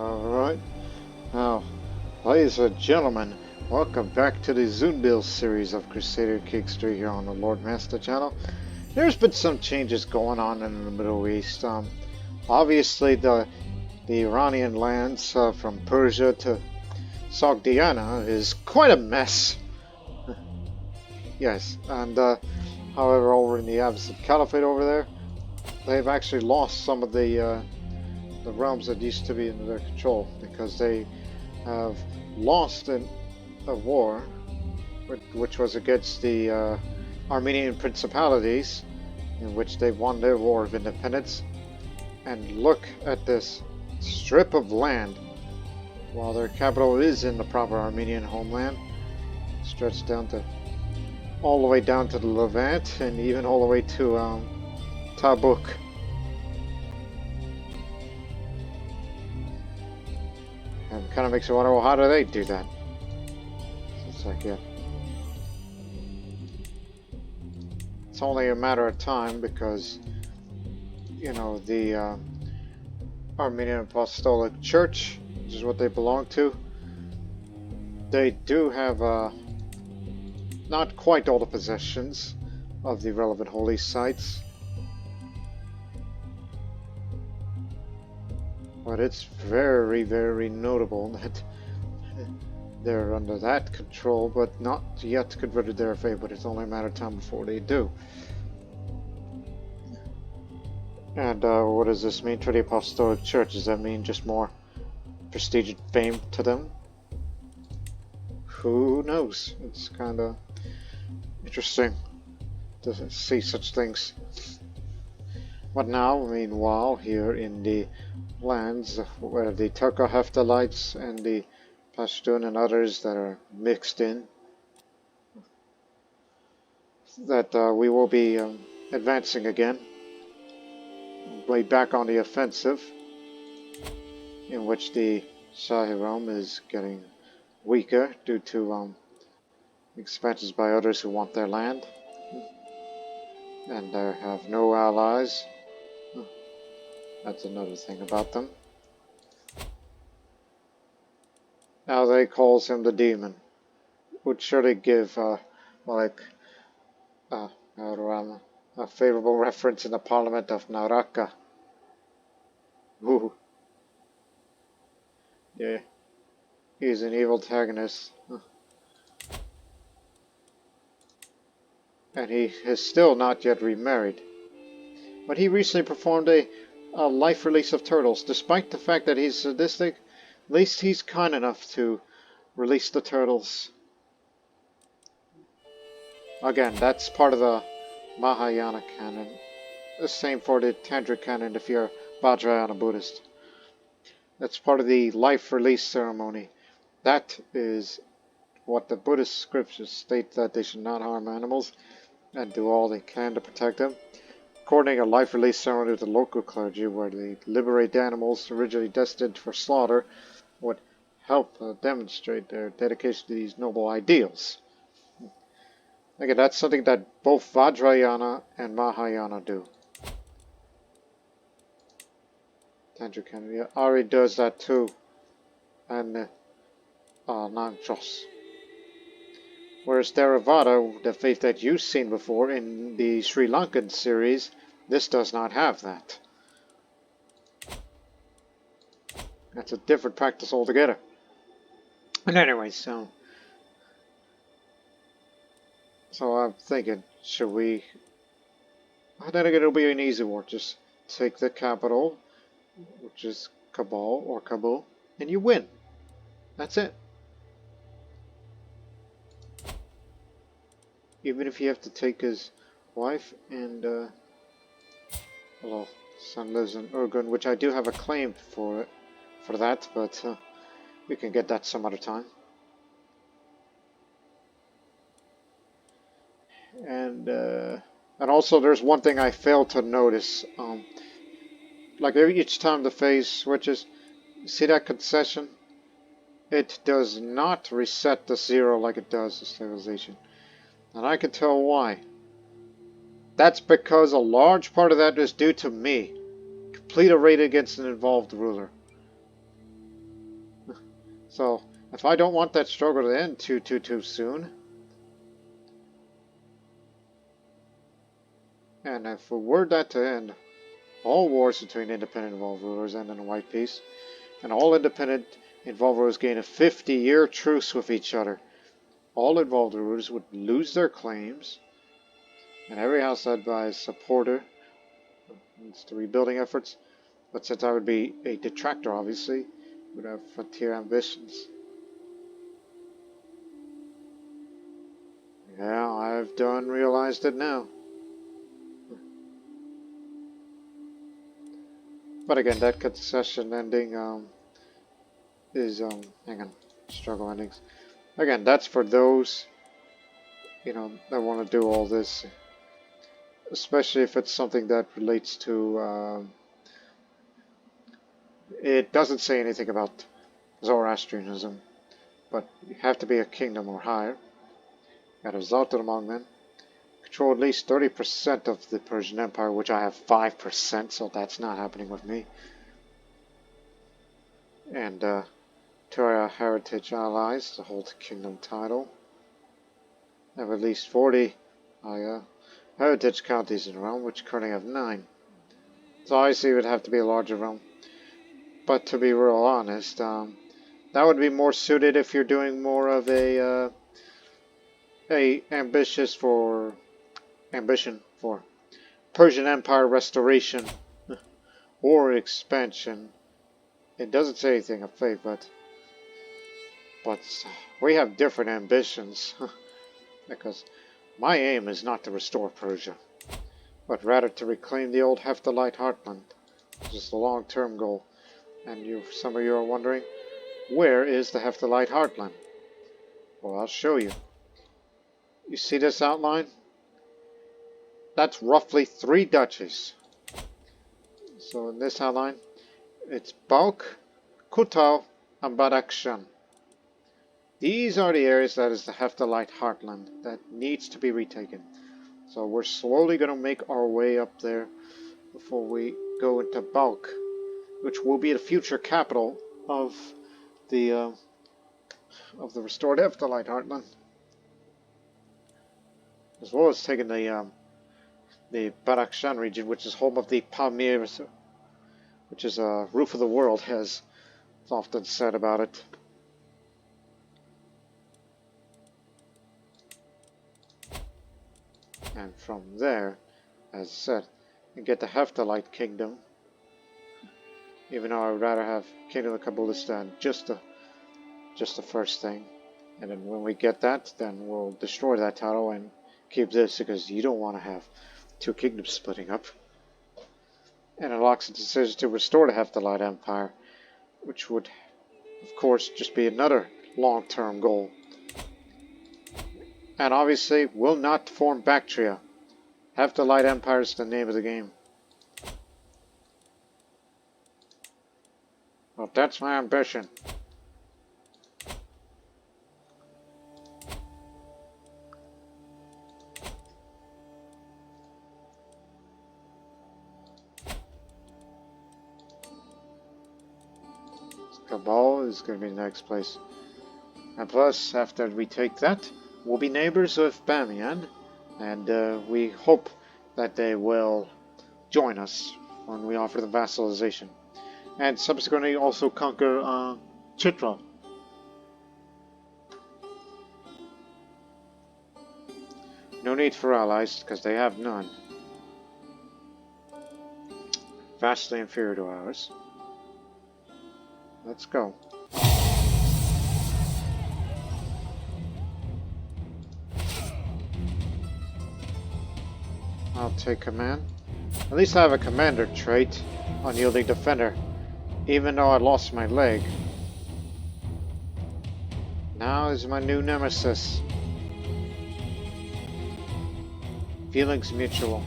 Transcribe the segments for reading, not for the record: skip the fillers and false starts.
Alright, now, ladies and gentlemen, welcome back to the Zunbil series of Crusader Kickstreet here on the Lord Master channel. There's been some changes going on in the Middle East. Obviously, the Iranian lands from Persia to Sogdiana is quite a mess. Yes, and however, over in the Abbasid Caliphate over there, they've actually lost some of the realms that used to be in their control because they have lost in a war which was against the Armenian principalities, in which they won their war of independence. And look at this strip of land, while their capital is in the proper Armenian homeland, stretched down to all the way down to the Levant and even all the way to Tabuk. And kind of makes you wonder, well, how do they do that? It's like, yeah. It's only a matter of time because, you know, the Armenian Apostolic Church, which is what they belong to, they do have not quite all the possessions of the relevant holy sites. But it's very, very notable that they're under that control, but not yet converted their faith, but it's only a matter of time before they do. And what does this mean for the Apostolic Church? Does that mean just more prestige and fame to them? Who knows? It's kind of interesting to see such things. But now, meanwhile, here in the lands where the Turco-Hephthalites and the Pashtun and others that are mixed in, that we will be advancing again, way back on the offensive, in which the Shahdom is getting weaker due to expansions by others who want their land, and they have no allies. That's another thing about them. Now they calls him the demon. Would surely give a favorable reference in the Parliament of Naraka. Ooh. Yeah. He's an evil antagonist. And he has still not yet remarried. But he recently performed a life release of turtles. Despite the fact that he's sadistic, at least he's kind enough to release the turtles. Again, that's part of the Mahayana canon. The same for the Tantric canon if you're Vajrayana Buddhist. That's part of the life release ceremony. That is what the Buddhist scriptures state, that they should not harm animals and do all they can to protect them. According to a life release ceremony with the local clergy, where they liberate animals originally destined for slaughter, would help demonstrate their dedication to these noble ideals. Again, that's something that both Vajrayana and Mahayana do. Tantric canon, Ari does that too, and Nangchos. Whereas Theravada, the faith that you've seen before in the Sri Lankan series, this does not have that. That's a different practice altogether. And anyway, so I'm thinking, should we... Then again, it'll be an easy war. Just take the capital, which is Kabul, and you win. That's it. Even if you have to take his wife and son lives in Urgun, which I do have a claim for that, but we can get that some other time. And also, there's one thing I failed to notice. Like each time the phase switches, see that concession? It does not reset to 0 like it does the stabilization. And I can tell why. That's because a large part of that is due to me. Complete a raid against an involved ruler. So, if I don't want that struggle to end too soon, and if we were that to end, all wars between independent involved rulers end in a white peace, and all independent involved rulers gain a 50-year truce with each other. All involved rulers would lose their claims, and every house led by a supporter needs the rebuilding efforts. But since I would be a detractor, obviously, would have frontier ambitions. Yeah, I've done realized it now. But again, that concession ending is hang on, struggle endings. Again, that's for those, you know, that want to do all this, especially if it's something that relates to. It doesn't say anything about Zoroastrianism, but you have to be a kingdom or higher. Got exalted among men. Control at least 30% of the Persian Empire, which I have 5%, so that's not happening with me. And to our heritage allies to hold the kingdom title. Have at least 40 heritage counties in the realm, which currently have 9. So obviously it would have to be a larger realm. But to be real honest, that would be more suited if you're doing more of a ambition for Persian Empire restoration or expansion. It doesn't say anything of faith, but we have different ambitions. Because my aim is not to restore Persia, but rather to reclaim the old Hephthalite heartland, which is the long-term goal. And some of you are wondering, where is the Hephthalite heartland? Well, I'll show you. You see this outline? That's roughly 3 duchies. So in this outline, it's Balkh, Kutal, and Badakhshan. These are the areas that is the Hephthalite heartland that needs to be retaken. So we're slowly going to make our way up there before we go into Balkh, which will be the future capital of the restored Hephthalite heartland, as well as taking the Badakhshan region, which is home of the Pamir, which is a roof of the world, as it's often said about it. And from there, as I said, you get the Hephthalite kingdom. Even though I would rather have Kingdom of Kabulistan, just the first thing. And then when we get that, then we'll destroy that title and keep this, because you don't want to have 2 kingdoms splitting up. And unlocks the decision to restore the Hephthalite Empire, which would, of course, just be another long-term goal. And obviously, will not form Bactria. Hephthalite Empire is the name of the game. Well, that's my ambition. Kabul is going to be the next place. And plus, after we take that, we'll be neighbors with Bamiyan, and we hope that they will join us when we offer them vassalization. And subsequently also conquer Chitra. No need for allies, because they have none. Vastly inferior to ours. Let's go. I'll take command. At least I have a commander trait, Unyielding Defender, even though I lost my leg. Now is my new nemesis. Feelings mutual.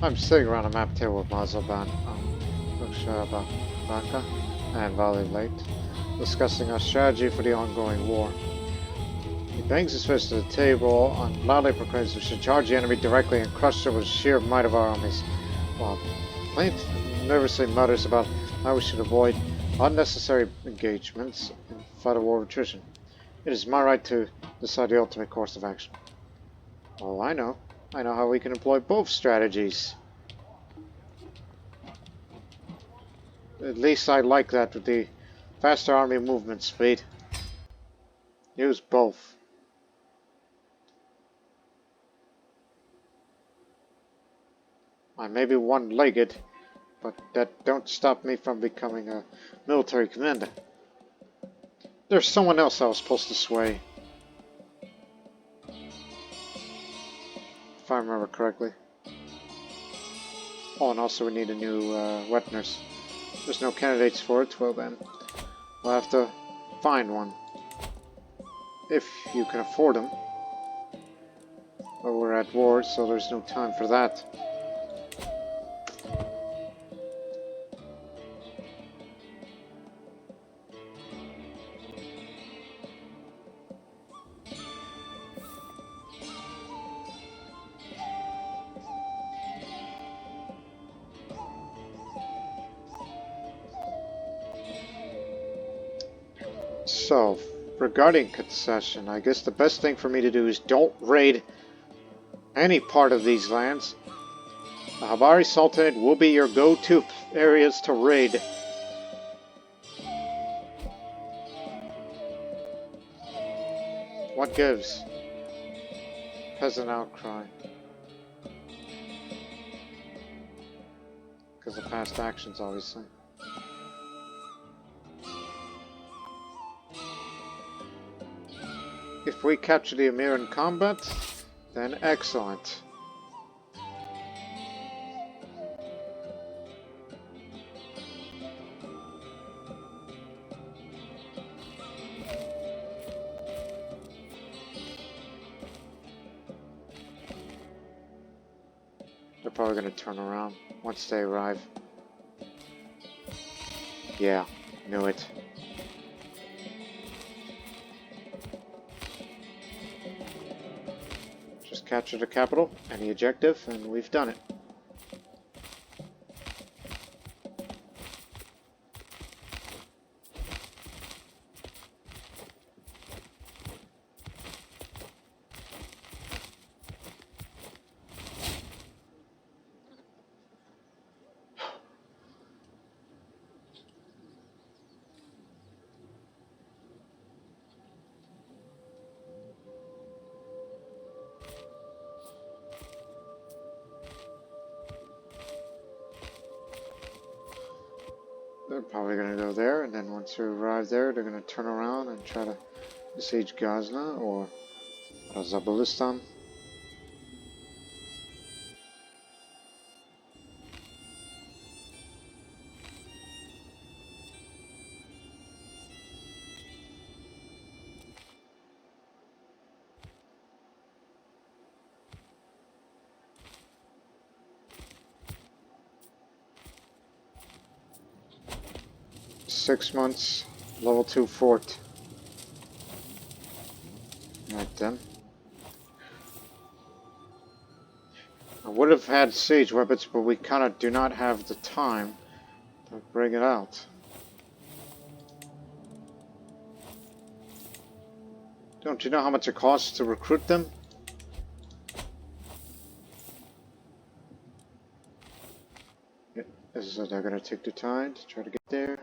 I'm sitting around a map table with Mazelban. Shabaka and Valley Late, discussing our strategy for the ongoing war. He bangs his fist to the table and loudly proclaims we should charge the enemy directly and crush them with the sheer might of our armies, while Plaint nervously mutters about how we should avoid unnecessary engagements and fight a war of attrition. It is my right to decide the ultimate course of action. Oh, I know. I know how we can employ both strategies. At least I like that with the faster army movement speed. Use both. I may be one-legged, but that don't stop me from becoming a military commander. There's someone else I was supposed to sway. If I remember correctly. Oh, and also we need a new wet nurse. There's no candidates for it, well then, we'll have to find one. If you can afford them. But we're at war, so there's no time for that. So, regarding concession, I guess the best thing for me to do is don't raid any part of these lands. The Habari Sultanate will be your go-to areas to raid. What gives? Peasant outcry. Because of past actions, obviously. If we capture the Emir in combat, then excellent. They're probably going to turn around once they arrive. Yeah, knew it. Capture the capital and the objective, and we've done it. They're probably going to go there, and then once they arrive there, they're going to turn around and try to besiege Ghazna or Zabulistan. Six months, level 2 fort. Right then. I would have had siege weapons, but we kind of do not have the time to bring it out. Don't you know how much it costs to recruit them? Yeah, they're going to take the time to try to get there.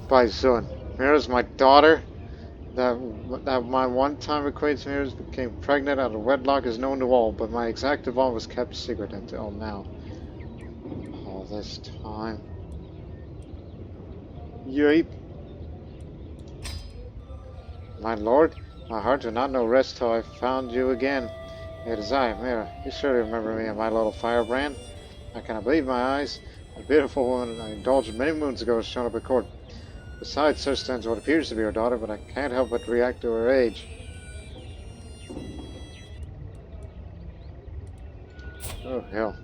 By Zun. Mira's my daughter. That my one-time acquaintance Mira became pregnant out of wedlock is known to all, but my exact involvement was kept secret until now. All this time. Yeep. My lord, my heart did not know rest till I found you again. It is I, Mira. You surely remember me and my little firebrand? I cannot believe my eyes. A beautiful woman I indulged many moons ago has shown up at court. Besides, so stands what appears to be her daughter, but I can't help but react to her age. hell.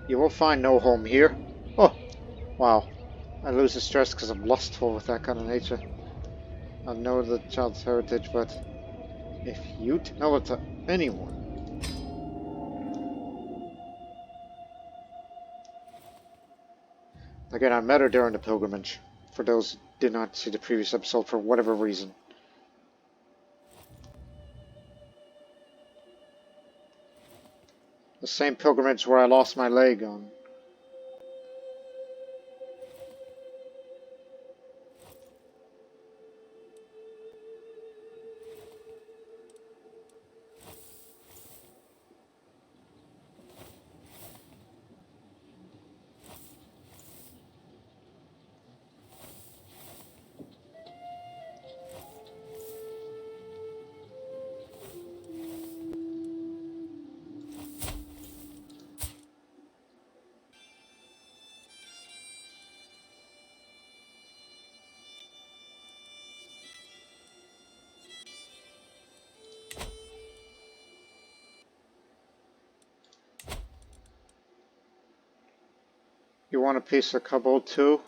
You will find no home here. Oh, wow. I lose the stress because I'm lustful with that kind of nature. I know the child's heritage, but if you tell it to anyone... Again, I met her during the pilgrimage. For those who did not see the previous episode for whatever reason. The same pilgrimage where I lost my leg on. You want a piece of Kabul too?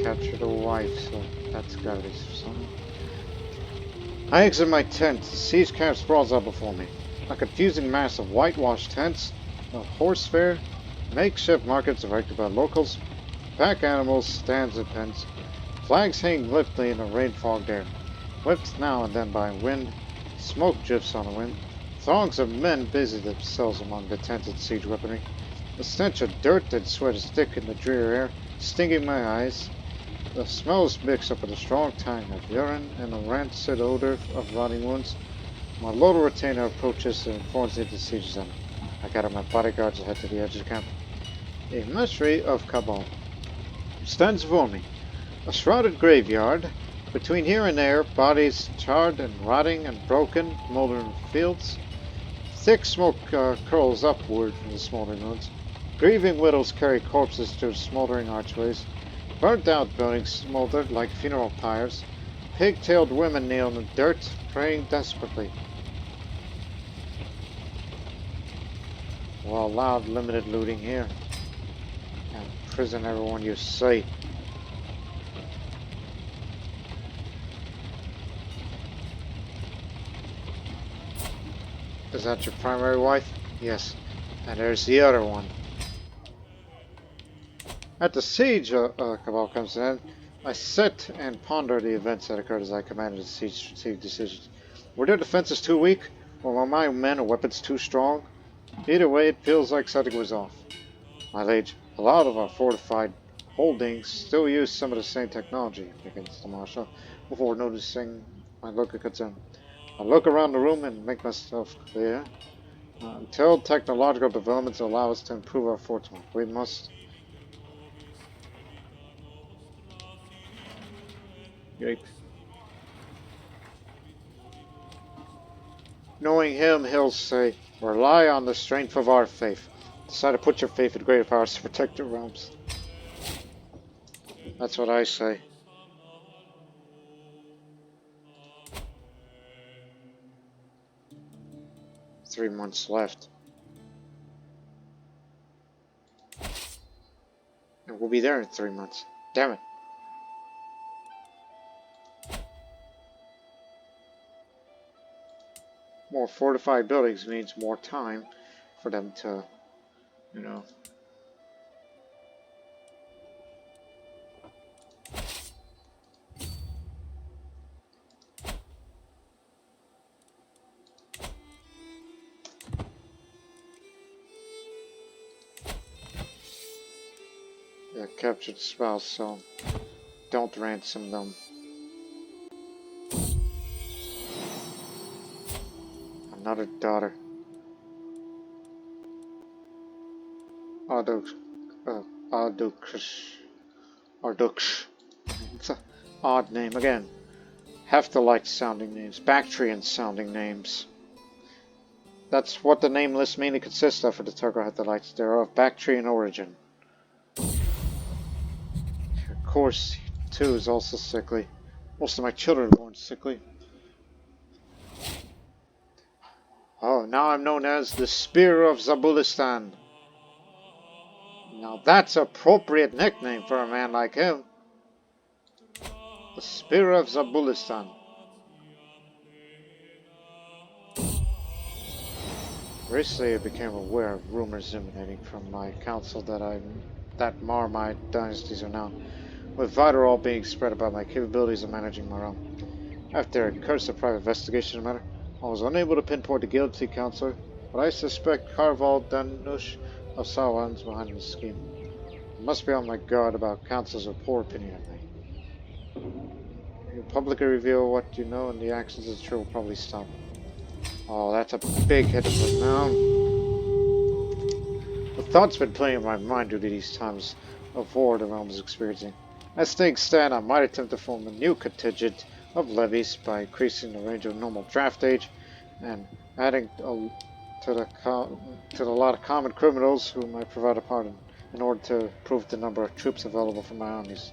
Captured a wife, so that's gotta be something. I exit my tent. The siege camp sprawls out before me. A confusing mass of whitewashed tents, a horse fair, makeshift markets erected by locals, pack animals, stands and pens, flags hang limply in a rain-fogged air, whipped now and then by wind, smoke drifts on the wind, throngs of men busy themselves among the tented siege weaponry. The stench of dirt and sweat is thick in the drear air, stinging my eyes. The smells mix up with a strong tang of urine and a rancid odor of rotting wounds. My local retainer approaches and informs me the siege is ended. I gather my bodyguards and head to the edge of the camp. A mystery of Kabul stands before me. A shrouded graveyard. Between here and there, bodies charred and rotting and broken, moldering fields. Thick smoke curls upward from the smoldering ruins. Grieving widows carry corpses through smoldering archways. Burnt-out buildings smoldered like funeral pyres. Pig-tailed women kneel in the dirt, praying desperately. Well, allowed limited looting here. And prison everyone you see. Is that your primary wife? Yes. And there's the other one. At the siege Cabal comes to an end, I sit and ponder the events that occurred as I commanded the siege strategic decisions. Were their defenses too weak? Or were my men or weapons too strong? Either way, it feels like something was off. My liege, a lot of our fortified holdings still use some of the same technology, begins the marshal, before noticing my look of concern. I look around the room and make myself clear. Until technological developments allow us to improve our forts, we must... Yape. Knowing him, he'll say, rely on the strength of our faith. Decide to put your faith in greater powers to protect your realms. That's what I say. Three months left. And we'll be there in 3 months. Damn it. More fortified buildings means more time for them to, you know... Yeah, captured spouse, so don't ransom them. Another daughter. Arduksh. Arduksh. It's an odd name again. Hephthalite sounding names, Bactrian sounding names. That's what the name list mainly consists of for the Turco-Hephthalites. They're of Bactrian origin. Of course, too is also sickly. Most of my children are born sickly. Oh, now I'm known as the Spear of Zabulistan. Now that's an appropriate nickname for a man like him. The Spear of Zabulistan. Recently I became aware of rumors emanating from my council that mar my dynasties are now, with Overhaul being spread about my capabilities of managing my realm. After a cursory private investigation of the matter, I was unable to pinpoint the guilty counselor, but I suspect Karval Danush of Sawan's behind the scheme. I must be on my guard about council's poor opinion of me. You publicly reveal what you know, and the actions of the true will probably stop. Oh, that's a big hit to put down. The thought's been playing in my mind due to these times of war the realm is experiencing. As things stand, I might attempt to form a new contingent of levies by increasing the range of normal draft age and adding to the lot of common criminals whom I provide a pardon in order to improve the number of troops available for my armies.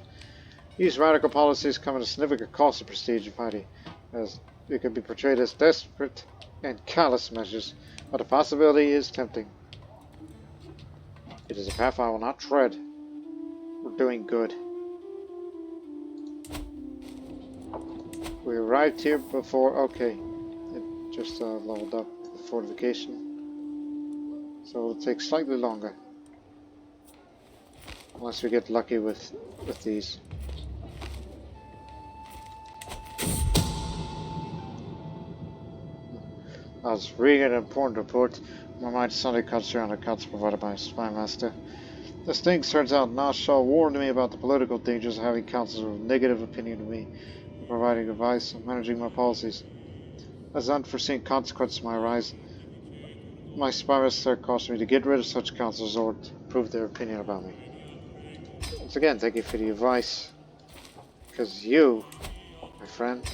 These radical policies come at a significant cost of prestige and piety, as they could be portrayed as desperate and callous measures, but the possibility is tempting. It is a path I will not tread. We're doing good. We arrived here before. Okay, it just leveled up the fortification, so it'll take slightly longer, unless we get lucky with these. I was reading an important report. My mind suddenly cuts around the cuts provided by Spy Master. As things turns out, Nashal warned me about the political dangers of having councils with a negative opinion of me and providing advice on managing my policies. As unforeseen consequences might arise, my Spy Master cautioned me to get rid of such councils or to improve their opinion about me. Once again, thank you for the advice. Because you, my friend,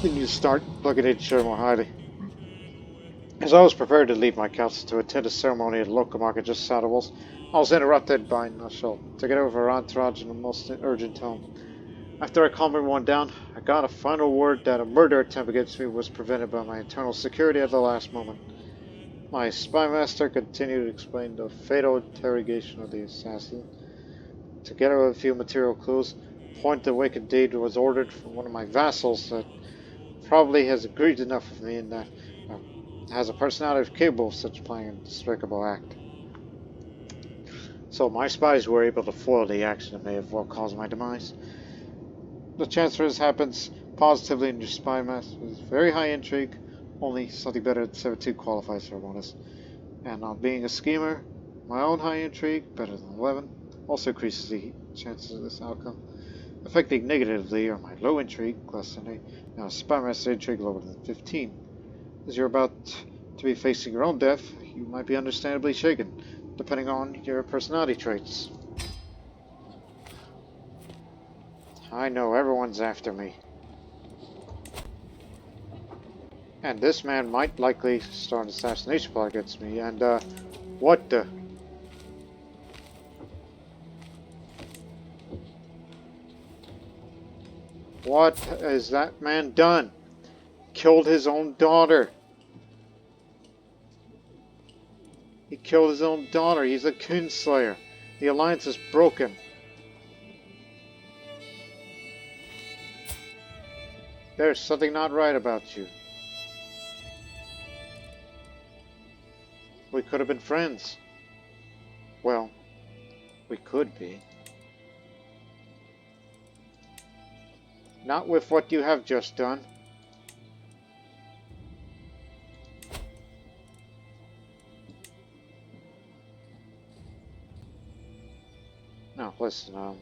need to start looking at each other more highly. As I was prepared to leave my council to attend a ceremony at the local market just south of Walls, I was interrupted by Nashal, together with her entourage in a most urgent tone. After I calmed everyone down, I got a final word that a murder attempt against me was prevented by my internal security at the last moment. My spy master continued to explain the fatal interrogation of the assassin, together with a few material clues, point the wicked deed was ordered from one of my vassals that probably has agreed enough with me in that has a personality capable of such plain and despicable act. So my spies were able to foil the action that may have well caused my demise. The chance for this happens positively in your spy master is very high intrigue, only something better than 17 qualifies for a bonus. And on being a schemer, my own high intrigue, better than 11, also increases the chances of this outcome. Affecting negatively are my low intrigue, less than 8, and a spy master intrigue lower than 15. As you're about to be facing your own death, you might be understandably shaken, depending on your personality traits. I know everyone's after me. And this man might likely start an assassination plot against me, and what the... What has that man done? Killed his own daughter. He killed his own daughter. He's a kinslayer. The alliance is broken. There's something not right about you. We could have been friends. Well, we could be. Not with what you have just done. Now, listen,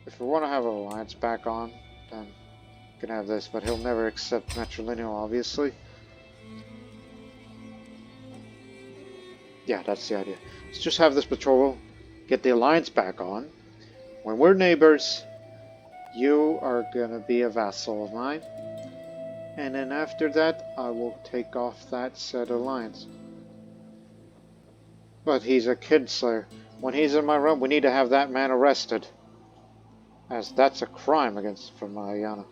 if we want to have an alliance back on, then we can have this, but he'll never accept matrilineal, obviously. Yeah, that's the idea. Let's just have this patrol, get the alliance back on, when we're neighbors, you are gonna be a vassal of mine. And then after that, I will take off that said alliance. But he's a kidslayer. When he's in my realm, we need to have that man arrested, as that's a crime for Mahayana.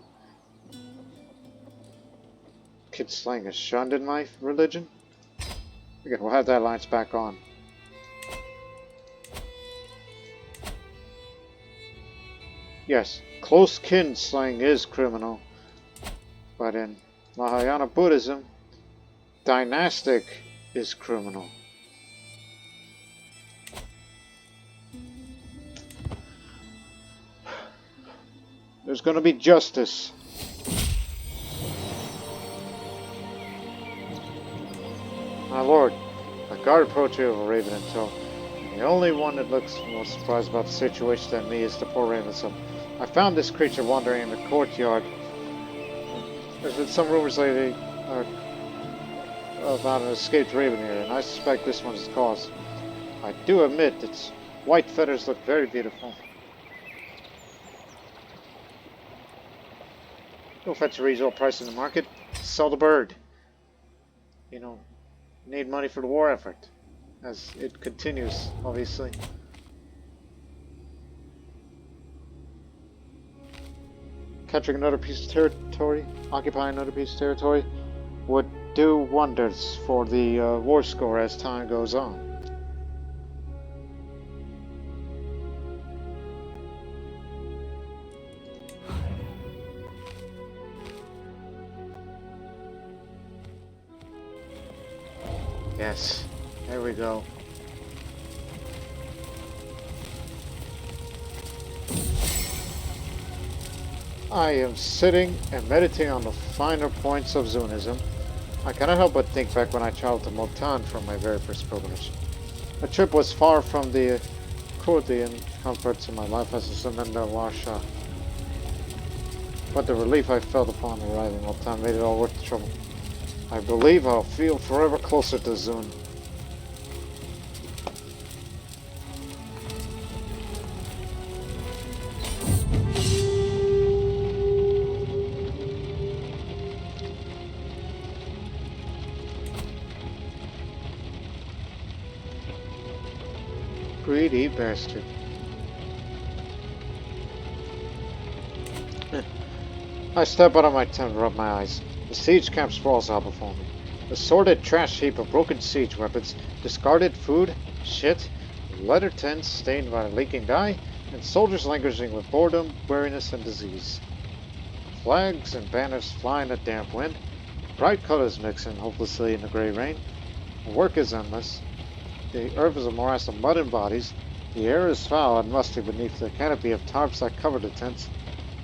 Kidslaying is shunned in my religion. Again, we'll have that alliance back on. Yes, close kin slaying is criminal, but in Mahayana Buddhism, dynastic is criminal. There's going to be justice. My lord, a guard approached you over Raven until the only one that looks more surprised about the situation than me is the poor Ravenson. I found this creature wandering in the courtyard. There's been some rumors lately about an escaped raven here, and I suspect this one is the cause. I do admit its white feathers look very beautiful. Go fetch a reasonable price in the market. Sell the bird. You know, need money for the war effort, as it continues, obviously. Capturing another piece of territory, occupying another piece of territory, would do wonders for the war score as time goes on. Yes, there we go. I am sitting and meditating on the finer points of Zunism. I cannot help but think back when I traveled to Multan for my very first pilgrimage. The trip was far from the Courtiers and comforts of my life as a Zamenda Washa. But the relief I felt upon arriving in Multan made it all worth the trouble. I believe I'll feel forever closer to Zun. Greedy bastard. I step out of my tent and rub my eyes. The siege camp sprawls out before me. A sordid trash heap of broken siege weapons, discarded food, shit, leather tents stained by leaking dye, and soldiers languishing with boredom, weariness, and disease. Flags and banners fly in a damp wind, bright colors mixing hopelessly in the grey rain. The work is endless. The earth is a morass of mud and bodies. The air is foul and musty beneath the canopy of tarps that cover the tents.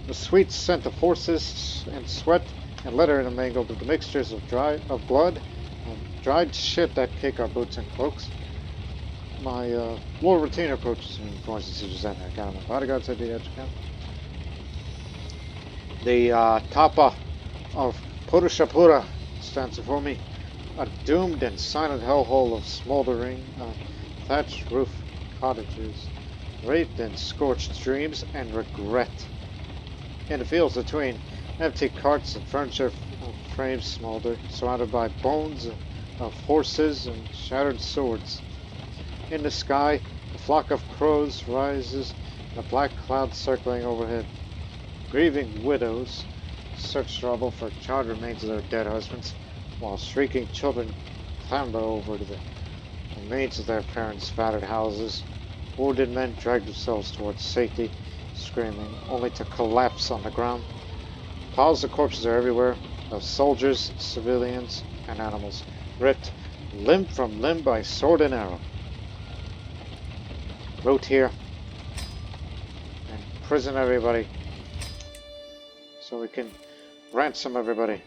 The sweet scent of horses and sweat and leather intermingled with the mixtures of blood and dried shit that cake our boots and cloaks. My Lord routine approaches me and joins the sieges and I count my bodyguards at the edge of camp. The Tapa of Purushapura stands before me, a doomed and silent hellhole of smoldering thatched roof cottages, wraithed in scorched dreams and regret. In the fields between, empty carts and furniture frames smolder, surrounded by bones of horses and shattered swords. In the sky, a flock of crows rises in a black cloud circling overhead. Grieving widows search rubble for charred remains of their dead husbands, while shrieking children clamber over to the remains of their parents' battered houses. Wounded men drag themselves towards safety, screaming, only to collapse on the ground. Piles of corpses are everywhere, of soldiers, civilians, and animals, ripped limb from limb by sword and arrow. Root here, and prison everybody, so we can ransom everybody.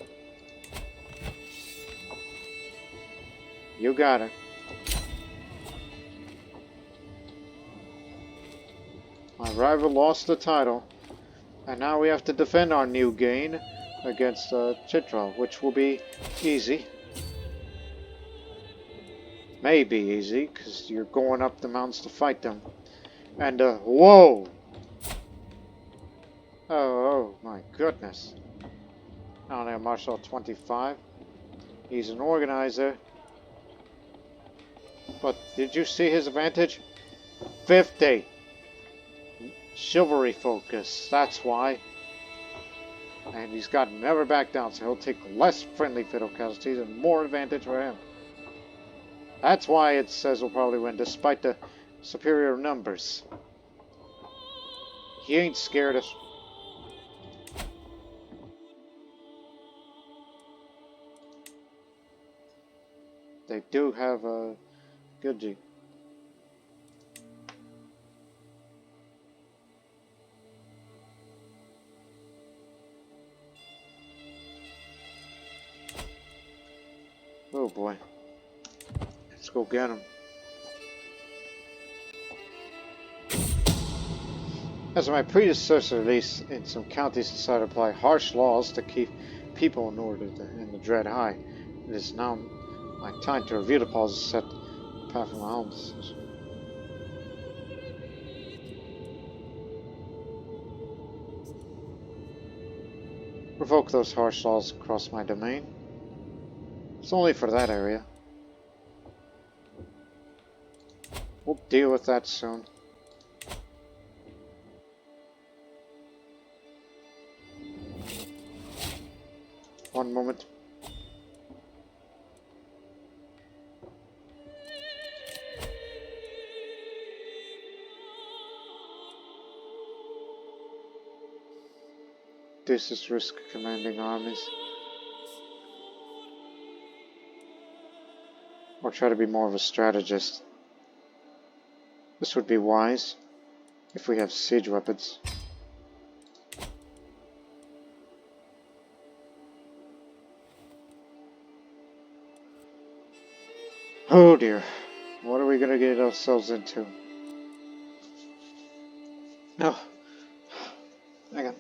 You got it. My rival lost the title, and now we have to defend our new gain against Chitral, which will be easy. Maybe easy, because you're going up the mountains to fight them. And, whoa! Oh my goodness. Now they're Marshal 25. He's an organizer. But did you see his advantage? 50. Chivalry focus, that's why. And he's got never back down, so he'll take less friendly fiddle casualties and more advantage for him. That's why it says we'll probably win, despite the superior numbers. He ain't scared us. They do have a good G. Oh boy. Let's go get him. As my predecessor released in some counties decided to apply harsh laws to keep people in order in the dread high, it is now my time to review the policies set the path of my own decision. Revoke those harsh laws across my domain. It's only for that area. We'll deal with that soon. One moment. This is risk commanding armies. Or try to be more of a strategist. This would be wise if we have siege weapons. Oh dear, what are we gonna get ourselves into? No, I got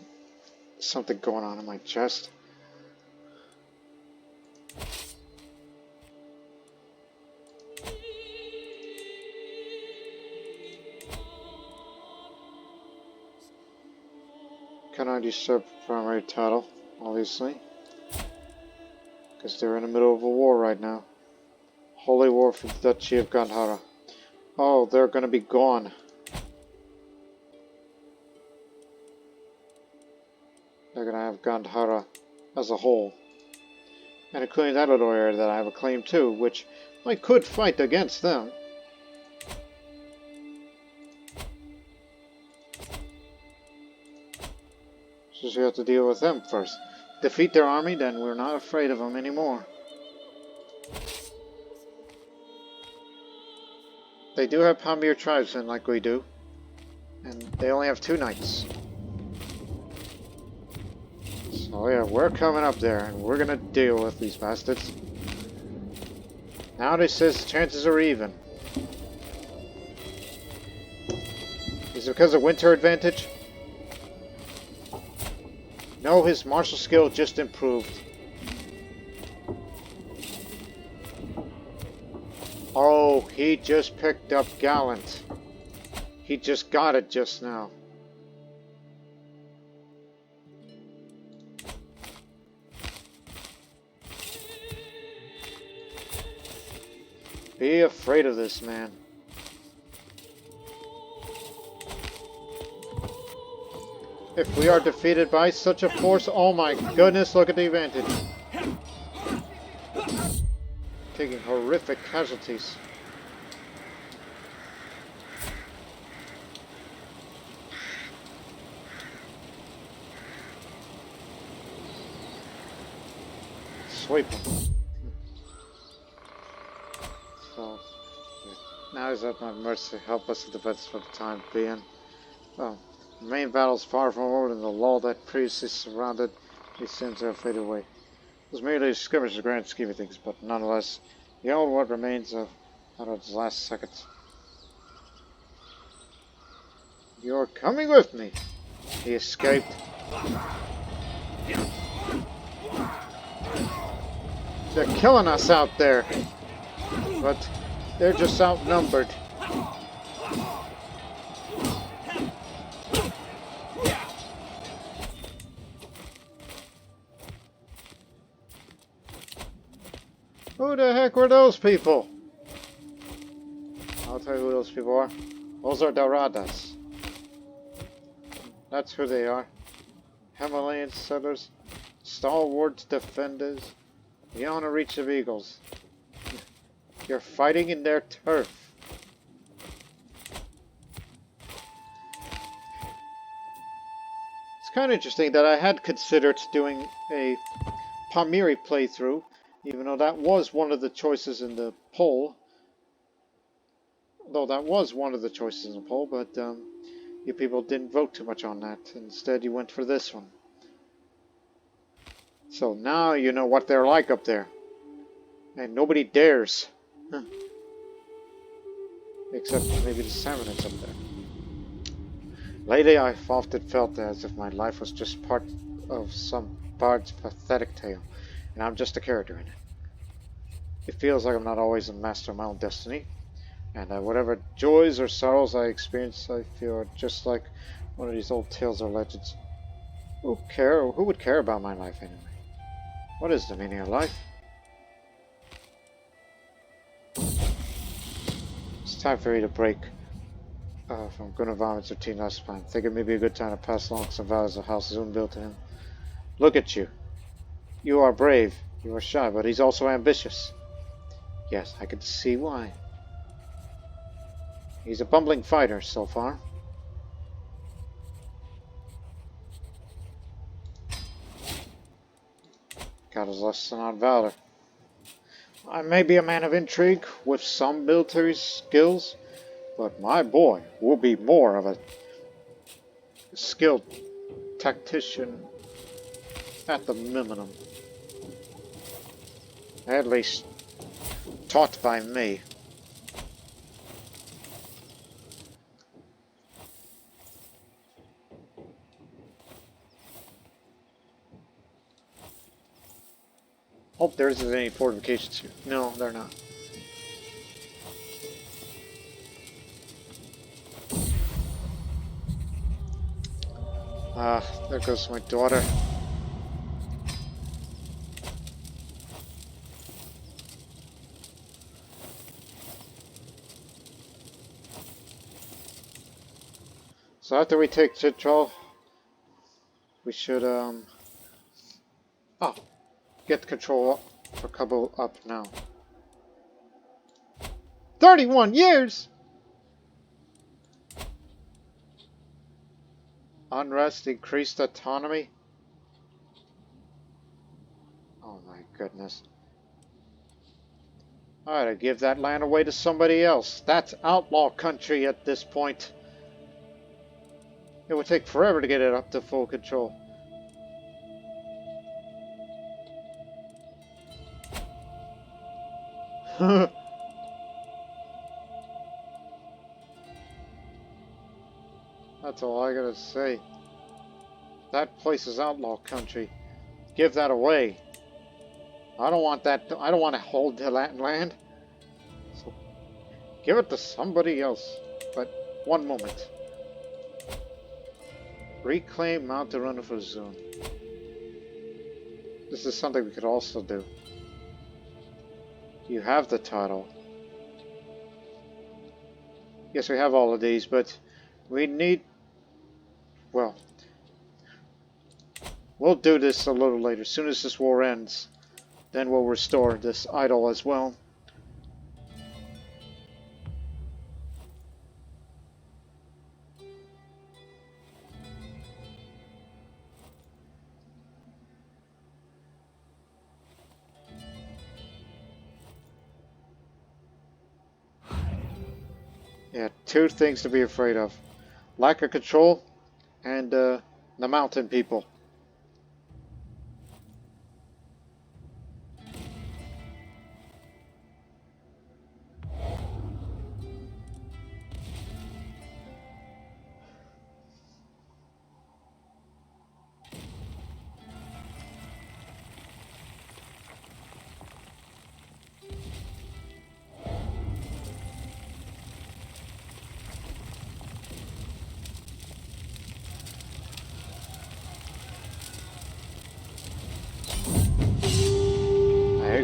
something going on in my chest. Cannot usurp primary title, obviously, because they're in the middle of a war right now. Holy War for the Duchy of Gandhara. Oh, they're gonna be gone. They're gonna have Gandhara as a whole, and including that little area that I have a claim to, which I could fight against them. So we have to deal with them first. Defeat their army, then we're not afraid of them anymore. They do have Pamir tribesmen like we do, and they only have 2 knights. So yeah, we're coming up there, and we're gonna deal with these bastards. Now they says chances are even. Is it because of winter advantage? No, his martial skill just improved. Oh, he just picked up Gallant. He just got it just now. Be afraid of this man. If we are defeated by such a force, oh my goodness, look at the advantage. Taking horrific casualties. Sweep him. So, now he's at my mercy. Help us to defense for the time being. Well, the main battle is far from over, and the lull that previously surrounded these sins have faded away. It was merely a skirmish in the grand scheme of things, but nonetheless, the old what remains of its last seconds. You're coming with me. He escaped. They're killing us out there, but they're just outnumbered. Who the heck were those people? I'll tell you who those people are. Those are Doradas. That's who they are. Himalayan settlers, stalwart defenders, beyond the reach of eagles. You're fighting in their turf. It's kind of interesting that I had considered doing a Pamiri playthrough, even though that was one of the choices in the poll. But you people didn't vote too much on that. Instead, you went for this one. So now you know what they're like up there. And nobody dares. Except maybe the Samanids up there. Lately, I've often felt as if my life was just part of some bard's pathetic tale, and I'm just a character in it. It feels like I'm not always a master of my own destiny, and that whatever joys or sorrows I experience, I feel are just like one of these old tales or legends. Who would care about my life anyway? What is the meaning of life? It's time for me to break from Gunavarman's routine last time. Think it may be a good time to pass along some vows of House Zunbil to him. Look at you. You are brave, you are shy, but he's also ambitious. Yes, I can see why. He's a bumbling fighter so far. Got his lesson on valor. I may be a man of intrigue with some military skills, but my boy will be more of a skilled tactician at the minimum. At least taught by me. Hope there isn't any fortifications here. No, they're not. There goes my daughter. So after we take Chitral, we should, get control for Kabul up now. 31 years! Unrest, increased autonomy. Oh my goodness. I ought to give that land away to somebody else. That's outlaw country at this point. It would take forever to get it up to full control. That's all I gotta say. That place is outlaw country. Give that away. I don't want that. I don't want to hold the land. So give it to somebody else. But one moment. Reclaim Mount Runner Zone. This is something we could also do. You have the title. Yes, we have all of these, but we need... Well, we'll do this a little later. As soon as this war ends, then we'll restore this idol as well. Yeah, two things to be afraid of. Lack of control and the mountain people.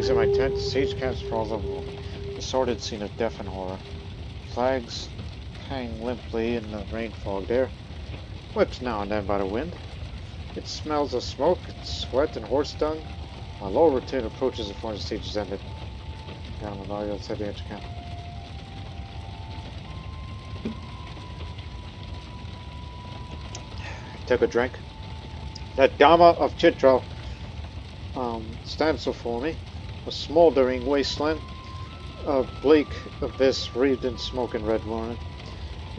exit my tent, siege camp sprawls over a sordid scene of death and horror. Flags hang limply in the rain fog there, whipped now and then by the wind. It smells of smoke, sweat, and horse dung. My low routine approaches before the siege is ended. Got him a outside the edge camp. Took a drink. That Dama of Chitral stands before me, a smoldering wasteland, a bleak abyss wreathed in smoke and red ruin,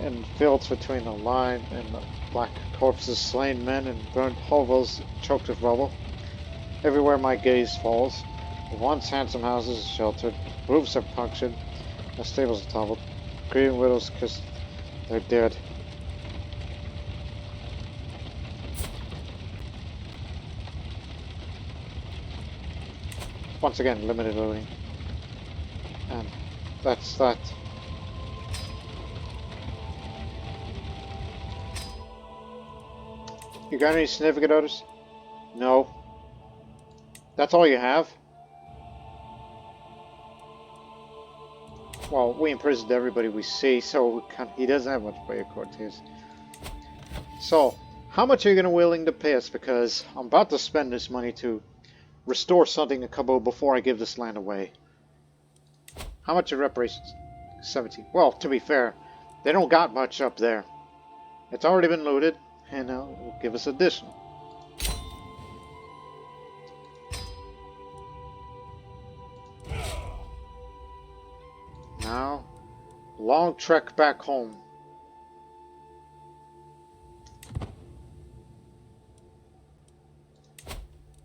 and fields between the line and the black corpses, slain men, and burnt hovels choked with rubble. Everywhere my gaze falls, the once handsome houses are sheltered, roofs are punctured, the stables are toppled, grieving widows kiss their dead. Once again, limited loading. And that's that. You got any significant others? No. That's all you have? Well, we imprisoned everybody we see, so he doesn't have much play of Courtiers. So, how much are you willing to pay us? Because I'm about to spend this money to restore something in Kabul before I give this land away. How much are reparations? 17. Well, to be fair, they don't got much up there. It's already been looted, and it'll give us additional. Now, long trek back home.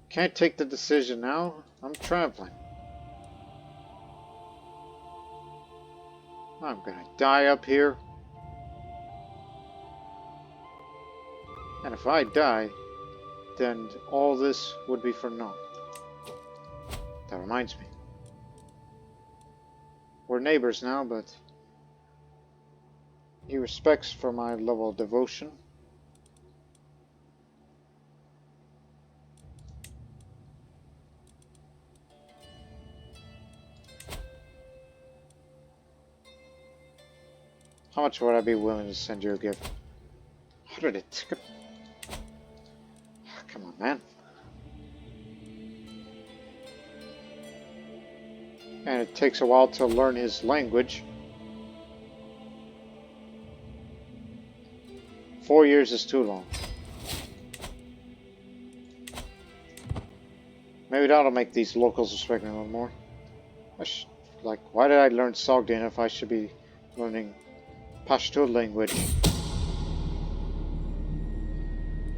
Can't take the decision now. I'm traveling. I'm gonna die up here. And if I die, then all this would be for naught. That reminds me. We're neighbors now, but he respects for my level of devotion. How much would I be willing to send you a gift? 100 a ticket? Come on, man. And it takes a while to learn his language. 4 years is too long. Maybe that'll make these locals respect me a little more. Like, why did I learn Sogdian if I should be learning Pashto language?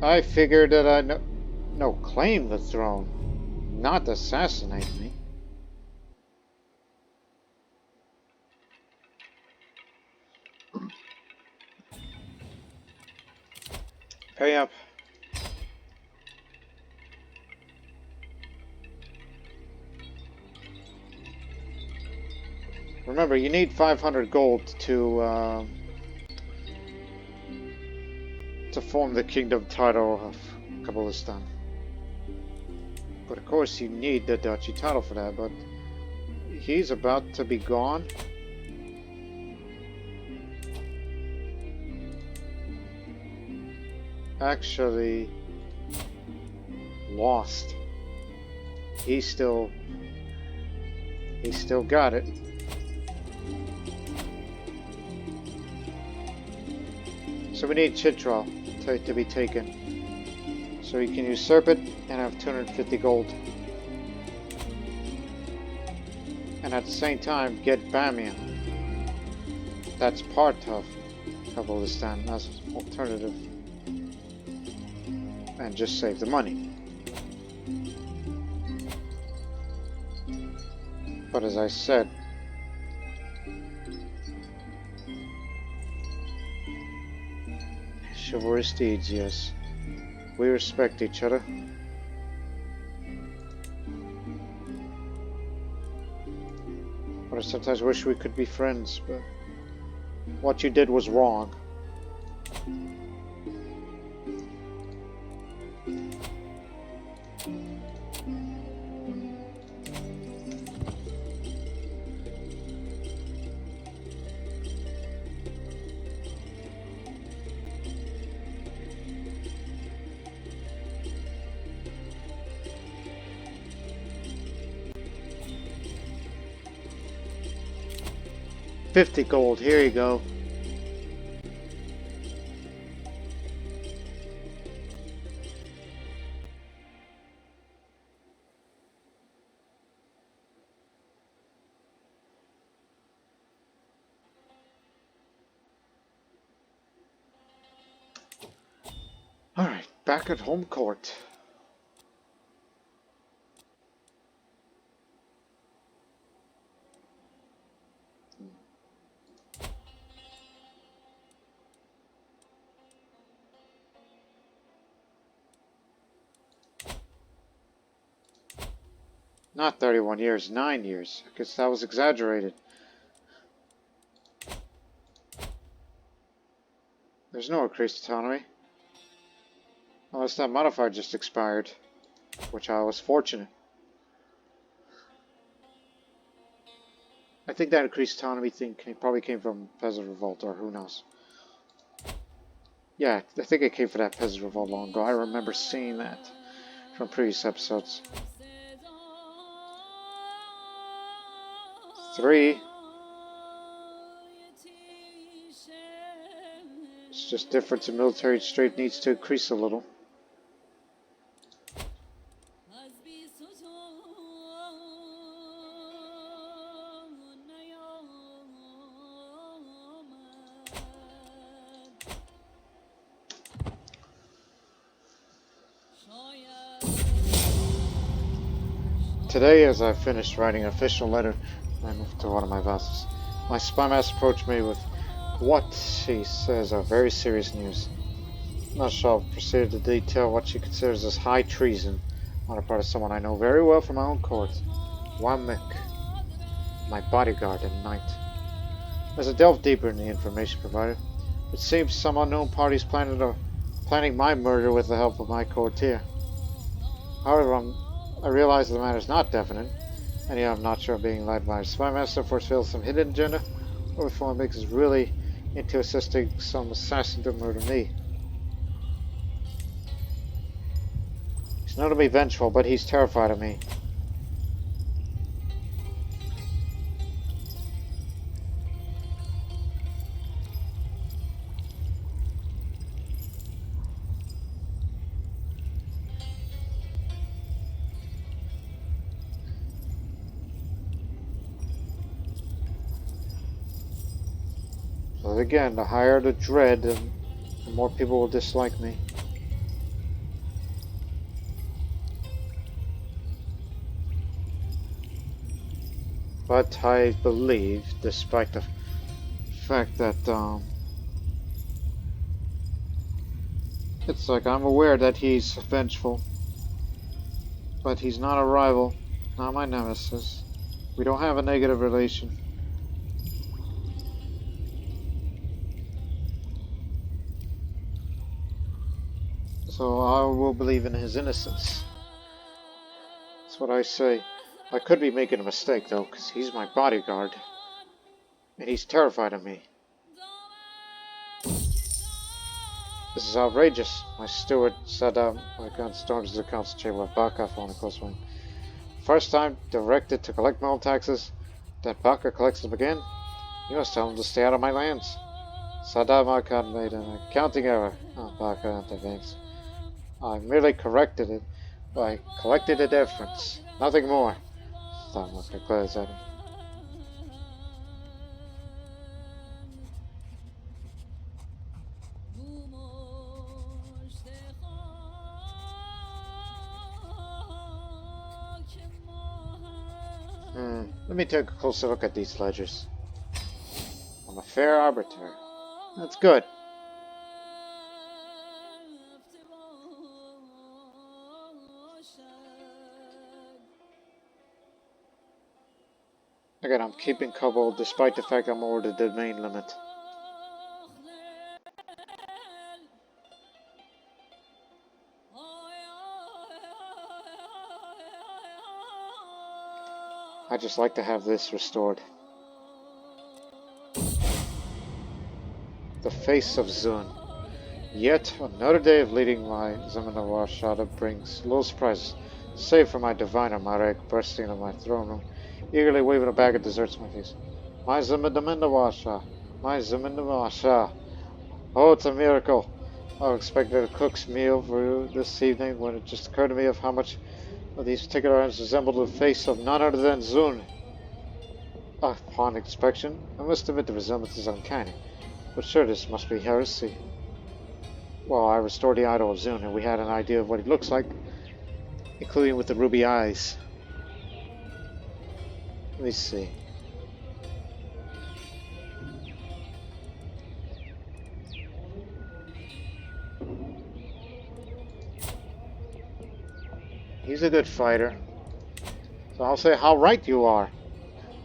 I figured that I no claim the throne, not assassinate me. Pay up. Remember, you need 500 gold to form the kingdom title of Kabulistan. But of course you need the duchy title for that, but he's about to be gone. Actually lost. He still got it. So we need Chitral to be taken. So you can usurp it and have 250 gold. And at the same time get Bamia. That's part of Kabulistan as an alternative. And just save the money. But as I said, chivalrous deeds, yes. We respect each other. But I sometimes wish we could be friends, but what you did was wrong. 50 gold, here you go. Alright, back at home court. Not 31 years, 9 years. I guess that was exaggerated. There's no increased autonomy. Unless that modifier just expired, which I was fortunate. I think that increased autonomy thing probably came from Peasant Revolt, or who knows. Yeah, I think it came from that Peasant Revolt long ago. I remember seeing that from previous episodes. 3. It's just difference in military strength needs to increase a little. Today, as I finished writing an official letter to one of my vassals, my spymaster approached me with what she says are very serious news. Nashal proceeded to detail what she considers as high treason on the part of someone I know very well from my own court, Wamik, my bodyguard and knight. As I delved deeper in the information provided, it seems some unknown parties planning my murder with the help of my courtier. However, I realize the matter is not definite, and yet I'm not sure being led by a spymaster fulfills some hidden agenda, or if Wamik is really into assisting some assassin to murder me. He's known to be vengeful, but he's terrified of me. But again, the higher the dread, the more people will dislike me. But I believe, despite the fact that, it's like I'm aware that he's vengeful, but he's not a rival, not my nemesis. We don't have a negative relation. So I will believe in his innocence. That's what I say. I could be making a mistake though, because he's my bodyguard. And he's terrified of me. This is outrageous. My steward, Shahdom, my gun storms the council chamber of Baka on a close one. First time directed to collect my own taxes, that Baka collects them again? You must tell him to stay out of my lands. Shahdom Akan made an accounting error. Baka intervenes. I merely corrected it by collecting the difference. Nothing more. Baka glares at him. Let me take a closer look at these ledgers. I'm a fair arbiter. That's good. Again, I'm keeping Kabul despite the fact I'm over the domain limit. I just like to have this restored. The face of Zun. Yet another day of leading my Zamanawar Shahdom brings little surprises, save for my diviner Marek bursting into my throne room, eagerly waving a bag of desserts in my face. My Zamindamindawasha. My Zamindawasha. Oh, it's a miracle. I expected a cook's meal for you this evening when it just occurred to me of how much of these particular items resembled the face of none other than Zun. Upon inspection, I must admit the resemblance is uncanny, but sure this must be heresy. Well, I restored the idol of Zun, and we had an idea of what he looks like, including with the ruby eyes. Let me see. He's a good fighter, so I'll say how right you are.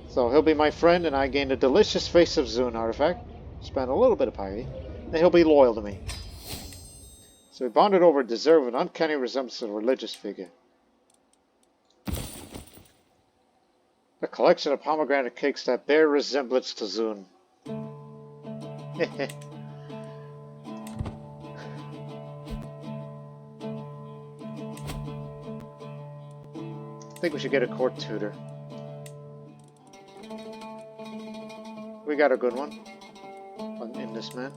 So he'll be my friend, and I gain the delicious face of Zun artifact, spend a little bit of piety, and he'll be loyal to me. So we bonded over a deserve an uncanny resemblance to a religious figure. A collection of pomegranate cakes that bear resemblance to Zun. I think we should get a court tutor. We got a good one in this man.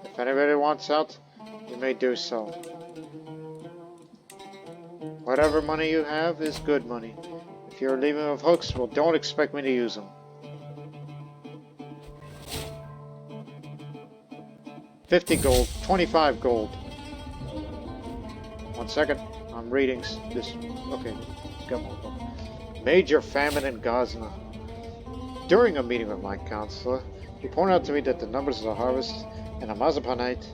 If anybody wants out, you may do so. Whatever money you have is good money. If you're leaving with hooks, well, don't expect me to use them. 50 gold, 25 gold. 1 second, I'm reading this. Okay, come on. Major famine in Ghazna. During a meeting with my counselor, he pointed out to me that the numbers of the harvest in the Mazapanite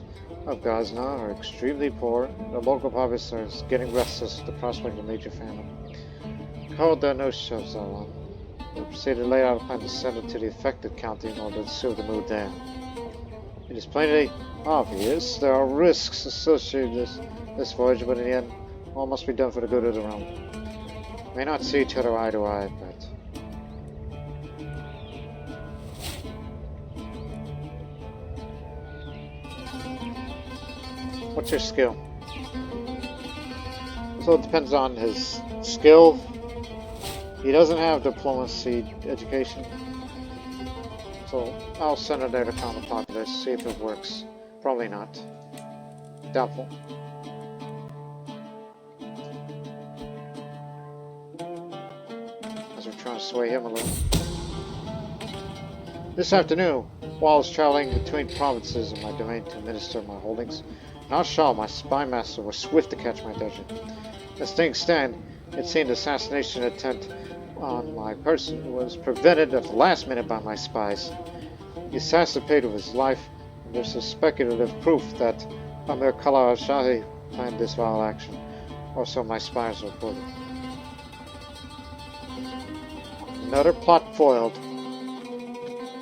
of Ghazna are extremely poor. The local populace is getting restless at the prospect of major famine. Called the no shoves on. We proceeded to lay out a plan to send it to the affected county in order to soothe the mood there. It is plainly obvious there are risks associated with this voyage, but in the end, all must be done for the good of the realm. We may not see each other eye to eye, but what's your skill? So it depends on his skill. He doesn't have diplomacy education. So I'll send it there to counter populace, see if it works. Probably not. Doubtful. As we're trying to sway him a little. This afternoon, while I was traveling between provinces in my domain to administer my holdings, not Shah, my spy master, was swift to catch my attention. As things stand, it seemed the assassination attempt on my person was prevented at the last minute by my spies. The assassin paid with his life, and there's a speculative proof that Amir Kala al-Shahi planned this vile action, or so my spies reported. Another plot foiled.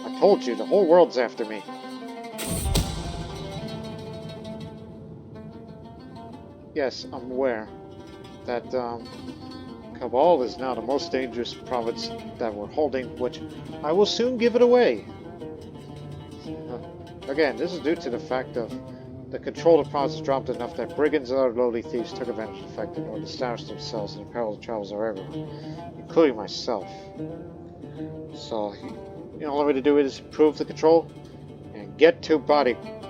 I told you, the whole world's after me. Yes, I'm aware that Kabul is now the most dangerous province that we're holding, which I will soon give it away. Again, this is due to the fact of the control of the province dropped enough that brigands and other lowly thieves took advantage of the fact in order to establish themselves in the perilous travels of everyone, including myself. So, the only way to do it is improve the control and get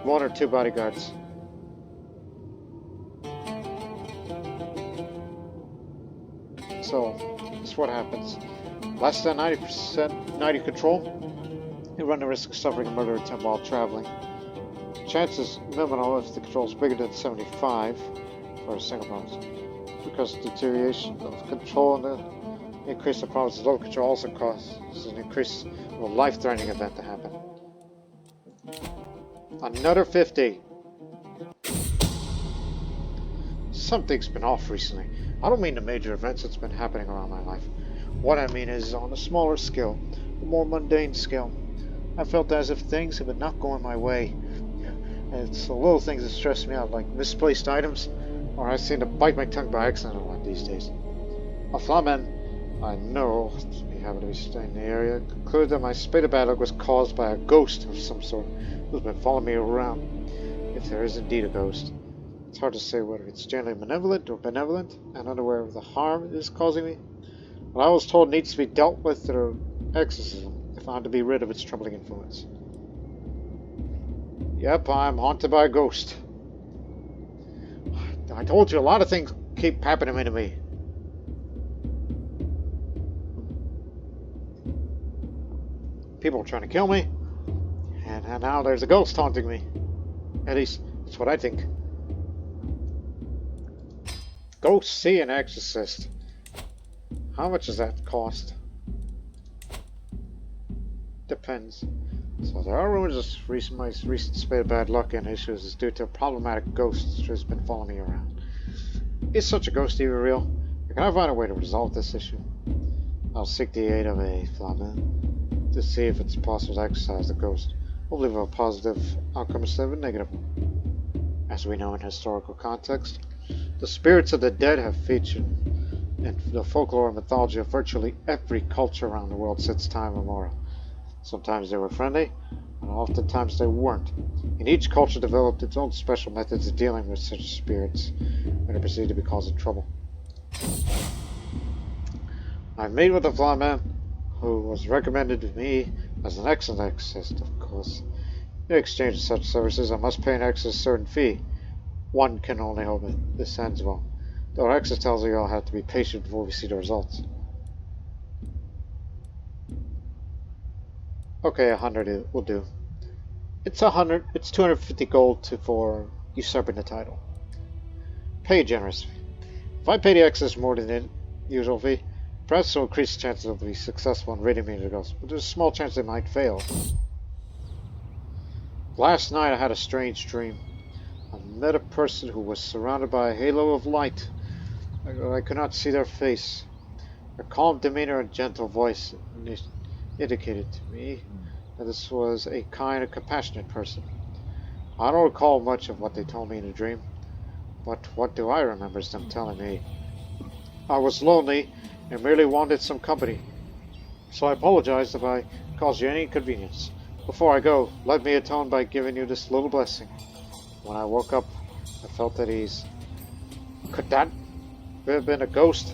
one or two bodyguards. So, this is what happens. Less than 90% control, you run the risk of suffering a murder attempt while traveling. Chances minimal if the control is bigger than 75 for a single province. Because deterioration of control and the increase of province's low control also causes an increase of a life-threatening event to happen. Another 50. Something's been off recently. I don't mean the major events that's been happening around my life. What I mean is on a smaller scale, a more mundane scale. I felt as if things have been not going my way. And it's the little things that stress me out, like misplaced items, or I seem to bite my tongue by accident a lot these days. A flamen, I know, happen to be staying in the area, conclude that my spate of bad luck was caused by a ghost of some sort who's been following me around. If there is indeed a ghost. It's hard to say whether it's generally malevolent or benevolent, and unaware of the harm it is causing me. What I was told needs to be dealt with through exorcism, if I'm to be rid of its troubling influence. Yep, I'm haunted by a ghost. I told you, a lot of things keep happening to me. People are trying to kill me, and now there's a ghost haunting me. At least, that's what I think. Go see an exorcist. How much does that cost? Depends. So there are rumors of my recent spate of bad luck and issues is due to a problematic ghost who's been following me around. Is such a ghost even real? Or can I find a way to resolve this issue? I'll seek the aid of a flamen to see if it's possible to exorcise the ghost. Hopefully with a positive outcome instead of a negative one. As we know in historical context, the spirits of the dead have featured in the folklore and mythology of virtually every culture around the world since time immemorial. Sometimes they were friendly, and oftentimes they weren't. And each culture developed its own special methods of dealing with such spirits when they perceived to be causing trouble. I met with a flyman who was recommended to me as an excellent exorcist, of course. In exchange for such services, I must pay an exorcist a certain fee. One can only hope that this ends well. Though our exorcist tells you I'll have to be patient before we see the results. Okay, 100 will do. It's 250 gold for usurping the title. Pay a generous fee. If I pay the exorcist more than the usual fee, perhaps it will increase the chances of being successful in ridding me of the ghost, but there's a small chance they might fail. Last night I had a strange dream. I met a person who was surrounded by a halo of light. I could not see their face. Their calm demeanor and gentle voice indicated to me that this was a kind and compassionate person. I don't recall much of what they told me in the dream, but what do I remember is them telling me I was lonely and merely wanted some company, so I apologized if I caused you any inconvenience. Before I go, let me atone by giving you this little blessing. When I woke up, I felt at ease. Could that have been a ghost?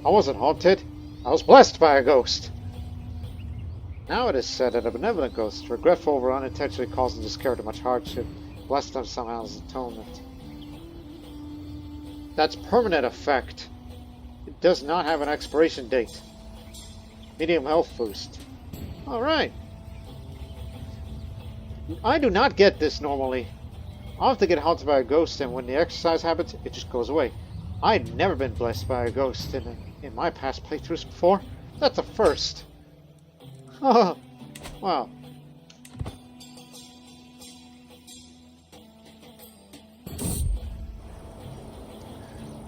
I wasn't haunted. I was blessed by a ghost. Now it is said that a benevolent ghost, regretful over unintentionally causing this character much hardship, blessed them somehow as atonement. That's permanent effect. It does not have an expiration date. Medium health boost. Alright. I do not get this normally. I'll have to get haunted by a ghost, and when the exercise happens, it just goes away. I'd never been blessed by a ghost in my past playthroughs before. That's a first. Oh, wow.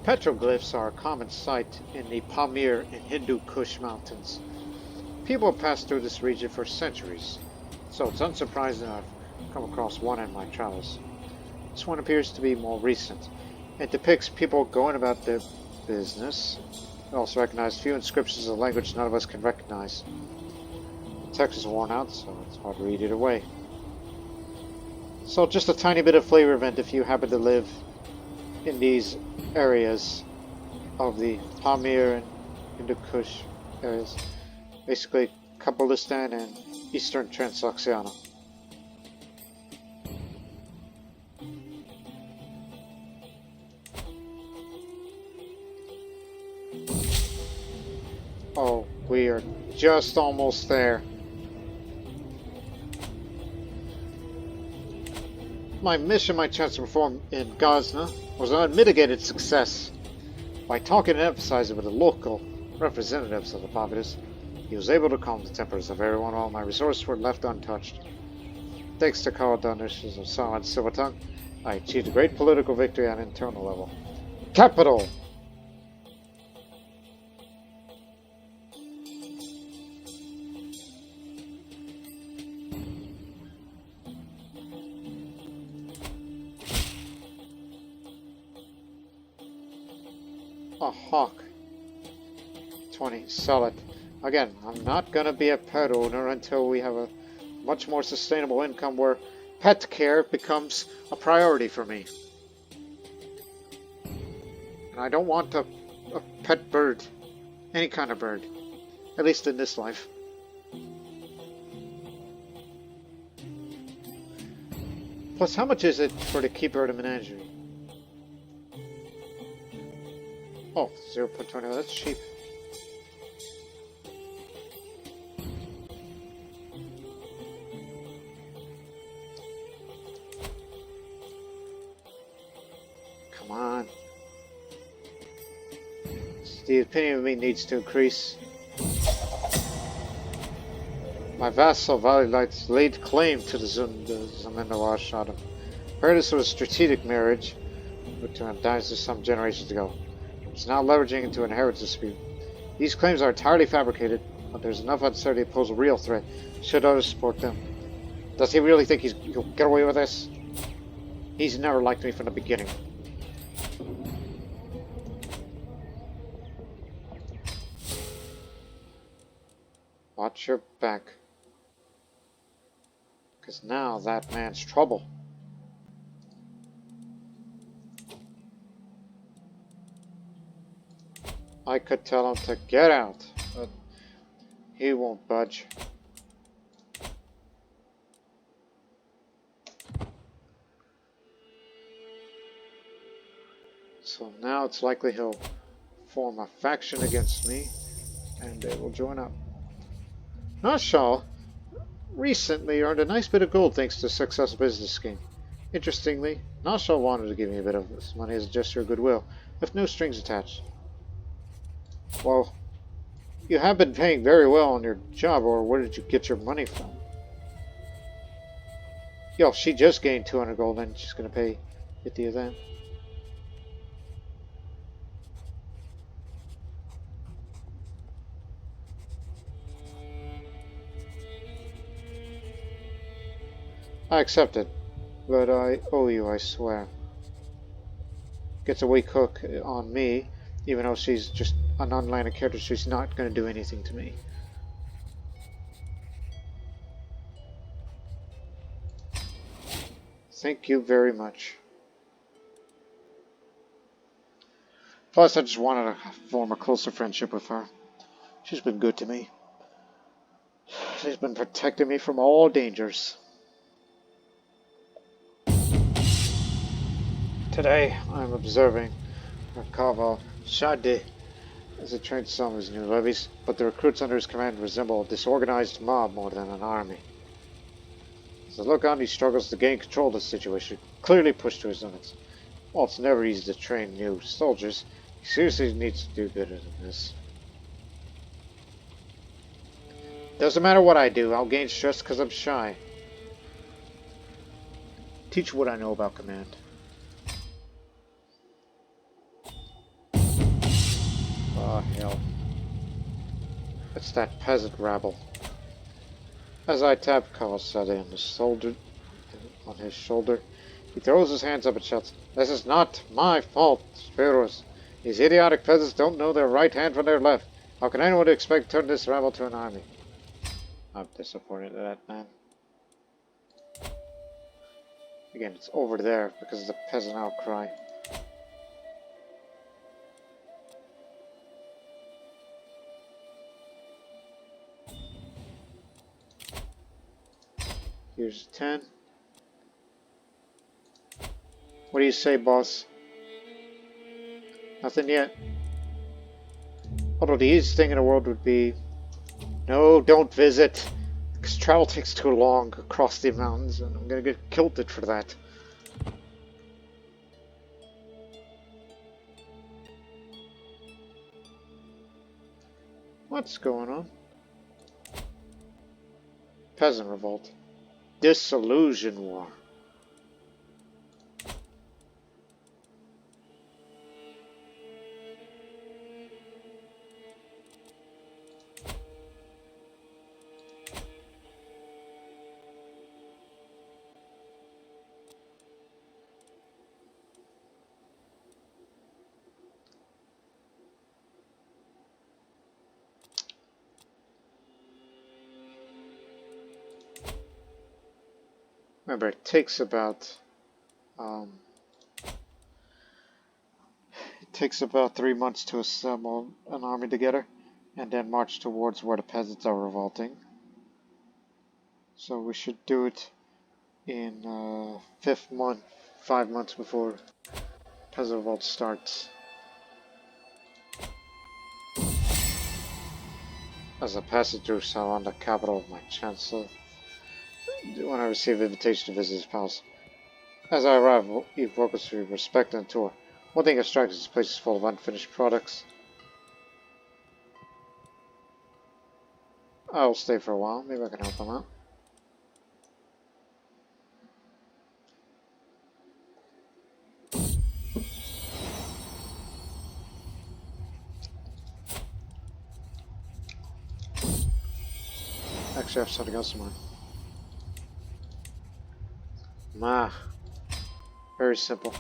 Petroglyphs are a common sight in the Pamir and Hindu Kush mountains. People have passed through this region for centuries, so it's unsurprising I've come across one in my travels. This one appears to be more recent. It depicts people going about their business. I also recognize few inscriptions of language none of us can recognize. The text is worn out, so it's hard to read it away. So just a tiny bit of flavor event if you happen to live in these areas of the Pamir and Hindu Kush areas. Basically, Kabbalistan and Eastern Transoxiana. Oh, we are just almost there. My mission, my chance to perform in Ghazna, was an unmitigated success. By talking and emphasizing with the local representatives of the populace, he was able to calm the tempers of everyone while my resources were left untouched. Thanks to Karl donations of Sama and Silvertongue, I achieved a great political victory on an internal level. Capital! A hawk. 20. Sell it. Again, I'm not going to be a pet owner until we have a much more sustainable income where pet care becomes a priority for me. And I don't want a pet bird. Any kind of bird. At least in this life. Plus, how much is it for the keeper of the menagerie? Oh, 0.20. That's cheap. Come on. The opinion of me needs to increase. My vassal Valielites laid claim to the Zunism and the Shahdom. Heard this was a strategic marriage between a dynasty some generations ago. It's now leveraging into an inheritance dispute. These claims are entirely fabricated, but there's enough uncertainty to pose a real threat. Should others support them? Does he really think he'll get away with this? He's never liked me from the beginning. Watch your back. Because now that man's trouble. I could tell him to get out, but he won't budge. So now it's likely he'll form a faction against me, and they will join up. Nashal recently earned a nice bit of gold thanks to a successful business scheme. Interestingly, Nashal wanted to give me a bit of this money as a gesture of goodwill, with no strings attached. Well, you have been paying very well on your job, or where did you get your money from? Yo, she just gained 200 gold and she's going to pay 50 of that. I accept it, but I owe you, I swear. Gets a weak hook on me, even though she's just an unlanded character, she's not going to do anything to me. Thank you very much. Plus, I just wanted to form a closer friendship with her. She's been good to me. She's been protecting me from all dangers. Today, I'm observing Kabul Shahdom as he trains some of his new levies, but the recruits under his command resemble a disorganized mob more than an army. As I look on, he struggles to gain control of the situation, clearly pushed to his limits. While it's never easy to train new soldiers, he seriously needs to do better than this. Doesn't matter what I do, I'll gain stress because I'm shy. Teach what I know about command. Oh, hell. It's that peasant rabble. As I tap Cosmopolitan on his shoulder, he throws his hands up and shouts, "This is not my fault, Firuz. These idiotic peasants don't know their right hand from their left. How can anyone expect to turn this rabble to an army?" I'm disappointed in that man. Again, it's over there because of the peasant outcry. Here's 10. What do you say, boss? Nothing yet. Although the easiest thing in the world would be, no, don't visit, because travel takes too long across the mountains, and I'm gonna get kilted for that. What's going on? Peasant revolt. Disillusion war. Remember, it takes about um, 3 months to assemble an army together, and then march towards where the peasants are revolting. So we should do it in 5th month, 5 months before peasant revolt starts. As I pass it through Salon, the capital of my chancellor, when I receive an invitation to visit his palace. As I arrive, eat workers with respect and tour. One thing that strikes me is this place is full of unfinished products. I'll stay for a while. Maybe I can help them out. Actually, I have something else in mind. Very simple.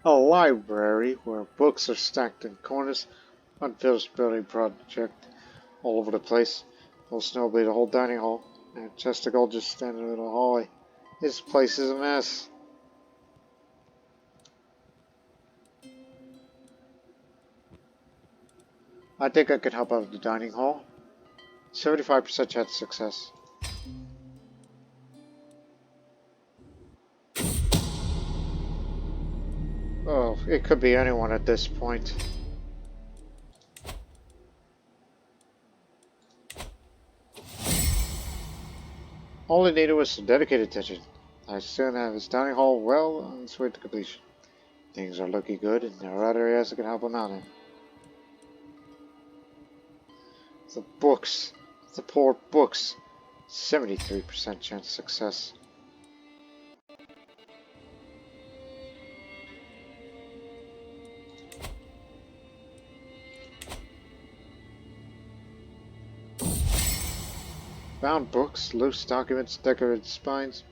A library where books are stacked in corners. Unfinished building project all over the place. No snowblade, a whole dining hall, and a chest of gold just standing in the hallway. This place is a mess. I think I could help out with the dining hall. 75% chance of success. Oh, it could be anyone at this point. All it needed was some dedicated attention. I soon have his dining hall well on its way to completion. Things are looking good, and there are other areas that can help him out in. The books. The poor books. 73% chance of success. Bound books, loose documents, decorated spines.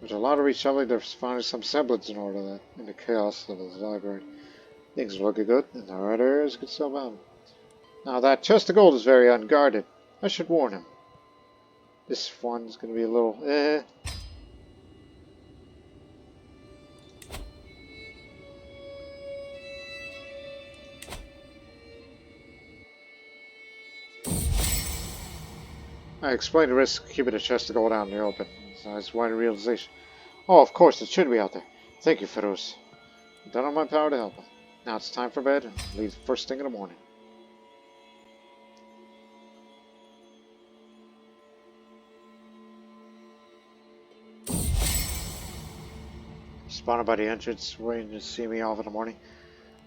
With a lot of reshuffling, there's finally some semblance in order that in the chaos of his library. Things are looking good, and there are other areas that can still bound. Now that chest of gold is very unguarded. I should warn him. This one's going to be a little I explained the risk of keeping the chest of gold out in the open. It's wide realization. Oh, of course, it should be out there. Thank you, Firuz. I've done all my power to help him. Now it's time for bed and leave first thing in the morning. Spotted by the entrance, waiting to see me off in the morning.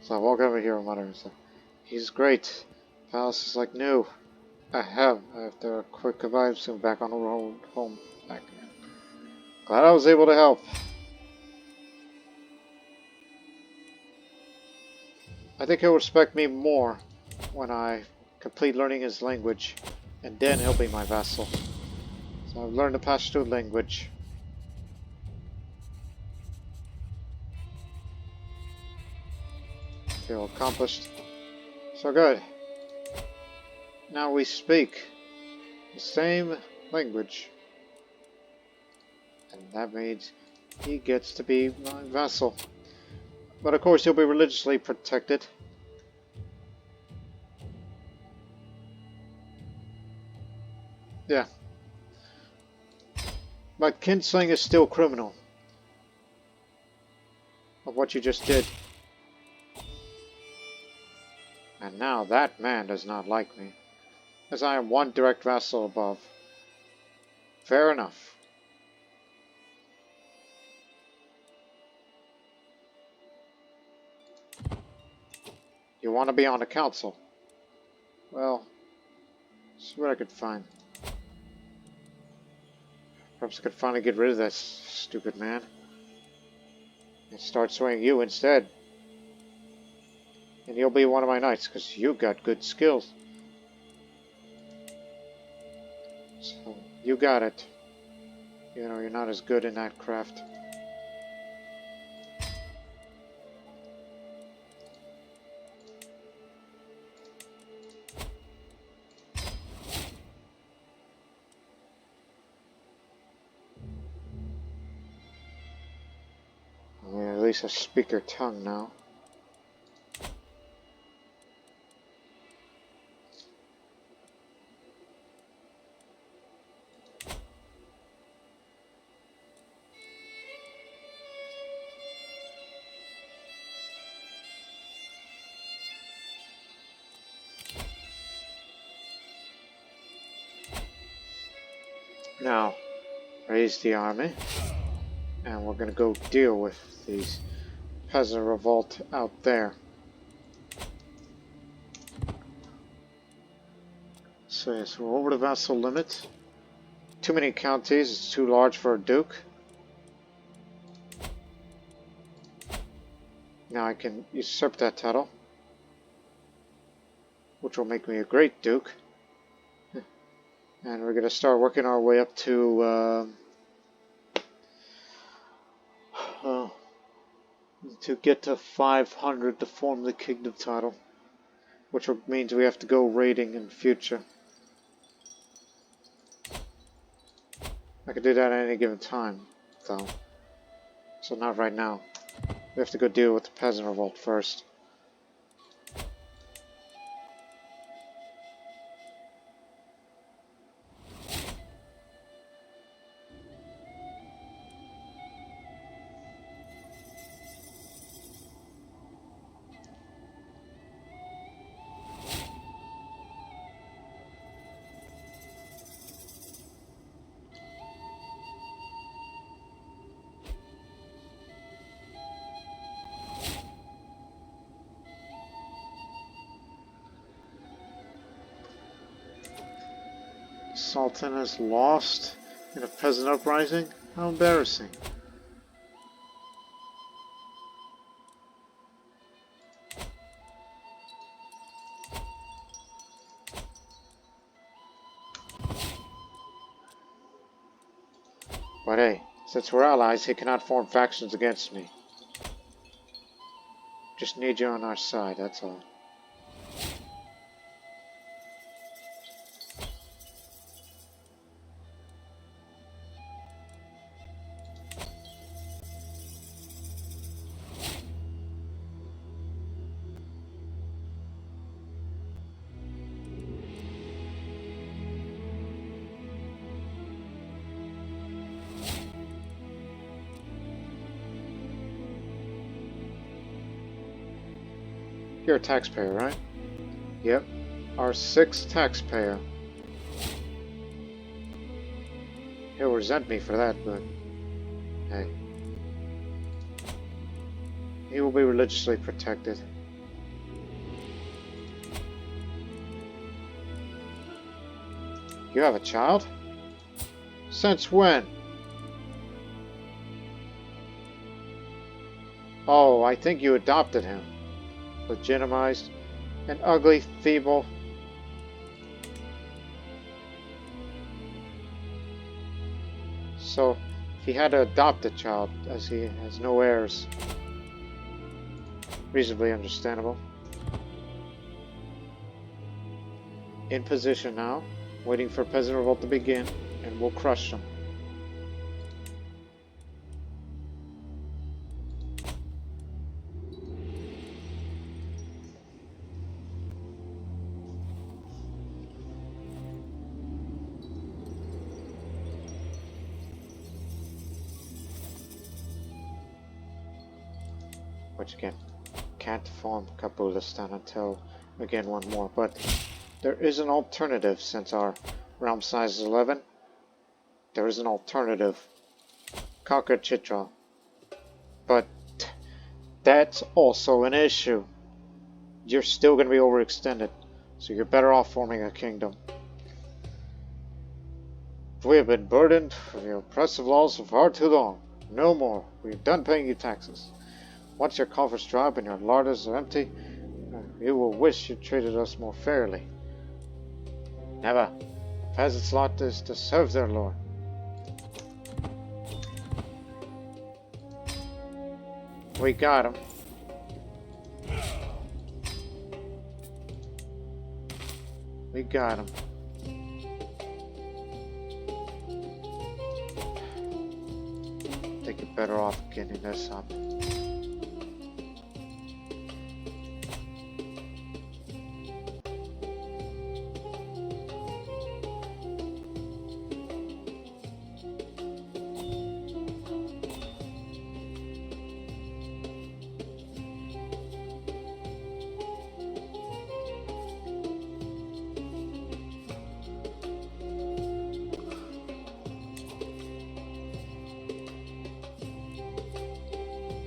So I walk over here and mutter and say, "He's great. Palace is like new. I have, after a quick goodbye, soon back on the road home. Back again. Glad I was able to help. I think he'll respect me more when I complete learning his language and then he'll be my vassal. So I've learned the Pashto language. Feel accomplished. So good. Now we speak the same language. And that means he gets to be my vassal. But of course he'll be religiously protected. Yeah. But kinslaying is still criminal. Of what you just did. And now that man does not like me, as I am one direct vassal above. Fair enough. You want to be on the council? Well, see what I could find. Perhaps I could finally get rid of that stupid man. And start swaying you instead. And you'll be one of my knights, because you got good skills. So, you got it. You know, you're not as good in that craft. least I speak your tongue now. Now, raise the army, and we're going to go deal with these peasant revolt out there. So yes, we're over the vassal limit. Too many counties, it's too large for a duke. Now I can usurp that title, which will make me a great duke. And we're going to start working our way up to get to 500 to form the kingdom title, which means we have to go raiding in the future. I could do that at any given time, though. So not right now. We have to go deal with the peasant revolt first. Sultan has lost in a peasant uprising? How embarrassing. But hey, since we're allies, he cannot form factions against me. Just need you on our side, that's all. You're a taxpayer, right? Yep. Our 6th taxpayer. He'll resent me for that, but hey. He will be religiously protected. You have a child? Since when? Oh, I think you adopted him. Legitimized, and ugly, feeble. So, he had to adopt a child, as he has no heirs. Reasonably understandable. In position now, waiting for peasant revolt to begin, and we'll crush them. Which again, can't form Kabulistan until again one more, but there is an alternative. Since our realm size is 11, there is an alternative. Conquer Chitral. But that's also an issue. You're still going to be overextended, so you're better off forming a kingdom. We have been burdened with the oppressive laws for far too long. No more. We're done paying you taxes. Once your coffers dry up and your larders are empty, you will wish you treated us more fairly. Never. Peasants' lot is to serve their lord. We got him. We got him. I think you're better off getting this up.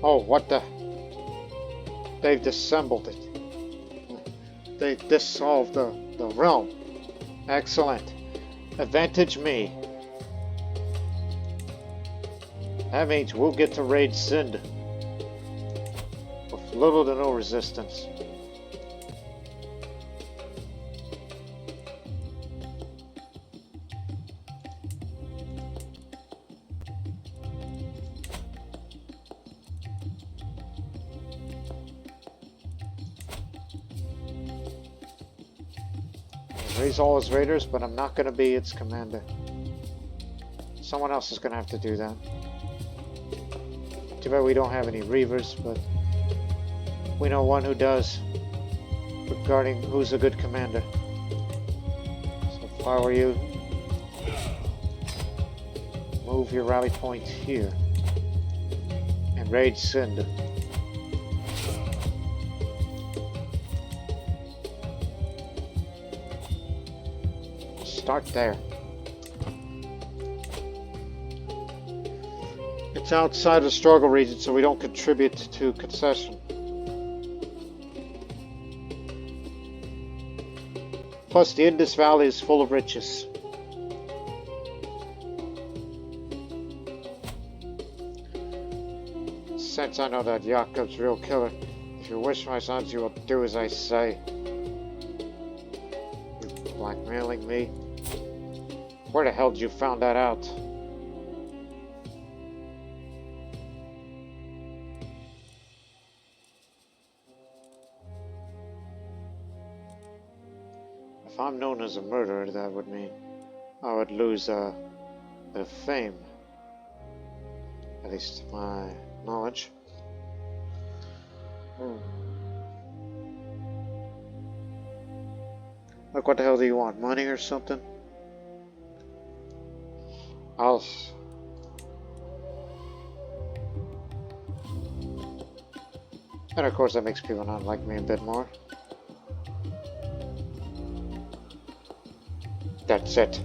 Oh, what the? They've disassembled it. They dissolved the realm. Excellent. Advantage me. That means we'll get to raid Sind with little to no resistance. Raise all his raiders, but I'm not going to be its commander. Someone else is going to have to do that. Too bad we don't have any Reavers, but we know one who does regarding who's a good commander. So if I were you, move your rally point here and raid Sind. Start there. It's outside the struggle region, so we don't contribute to concession. Plus, the Indus Valley is full of riches. Since I know that Jakob's real killer, if you wish, my sons, you will do as I say. You blackmailing me? Where the hell did you found that out? If I'm known as a murderer, that would mean I would lose a bit of fame. At least to my knowledge. Look, what the hell do you want? Money or something? And of course that makes people not like me a bit more. That's it.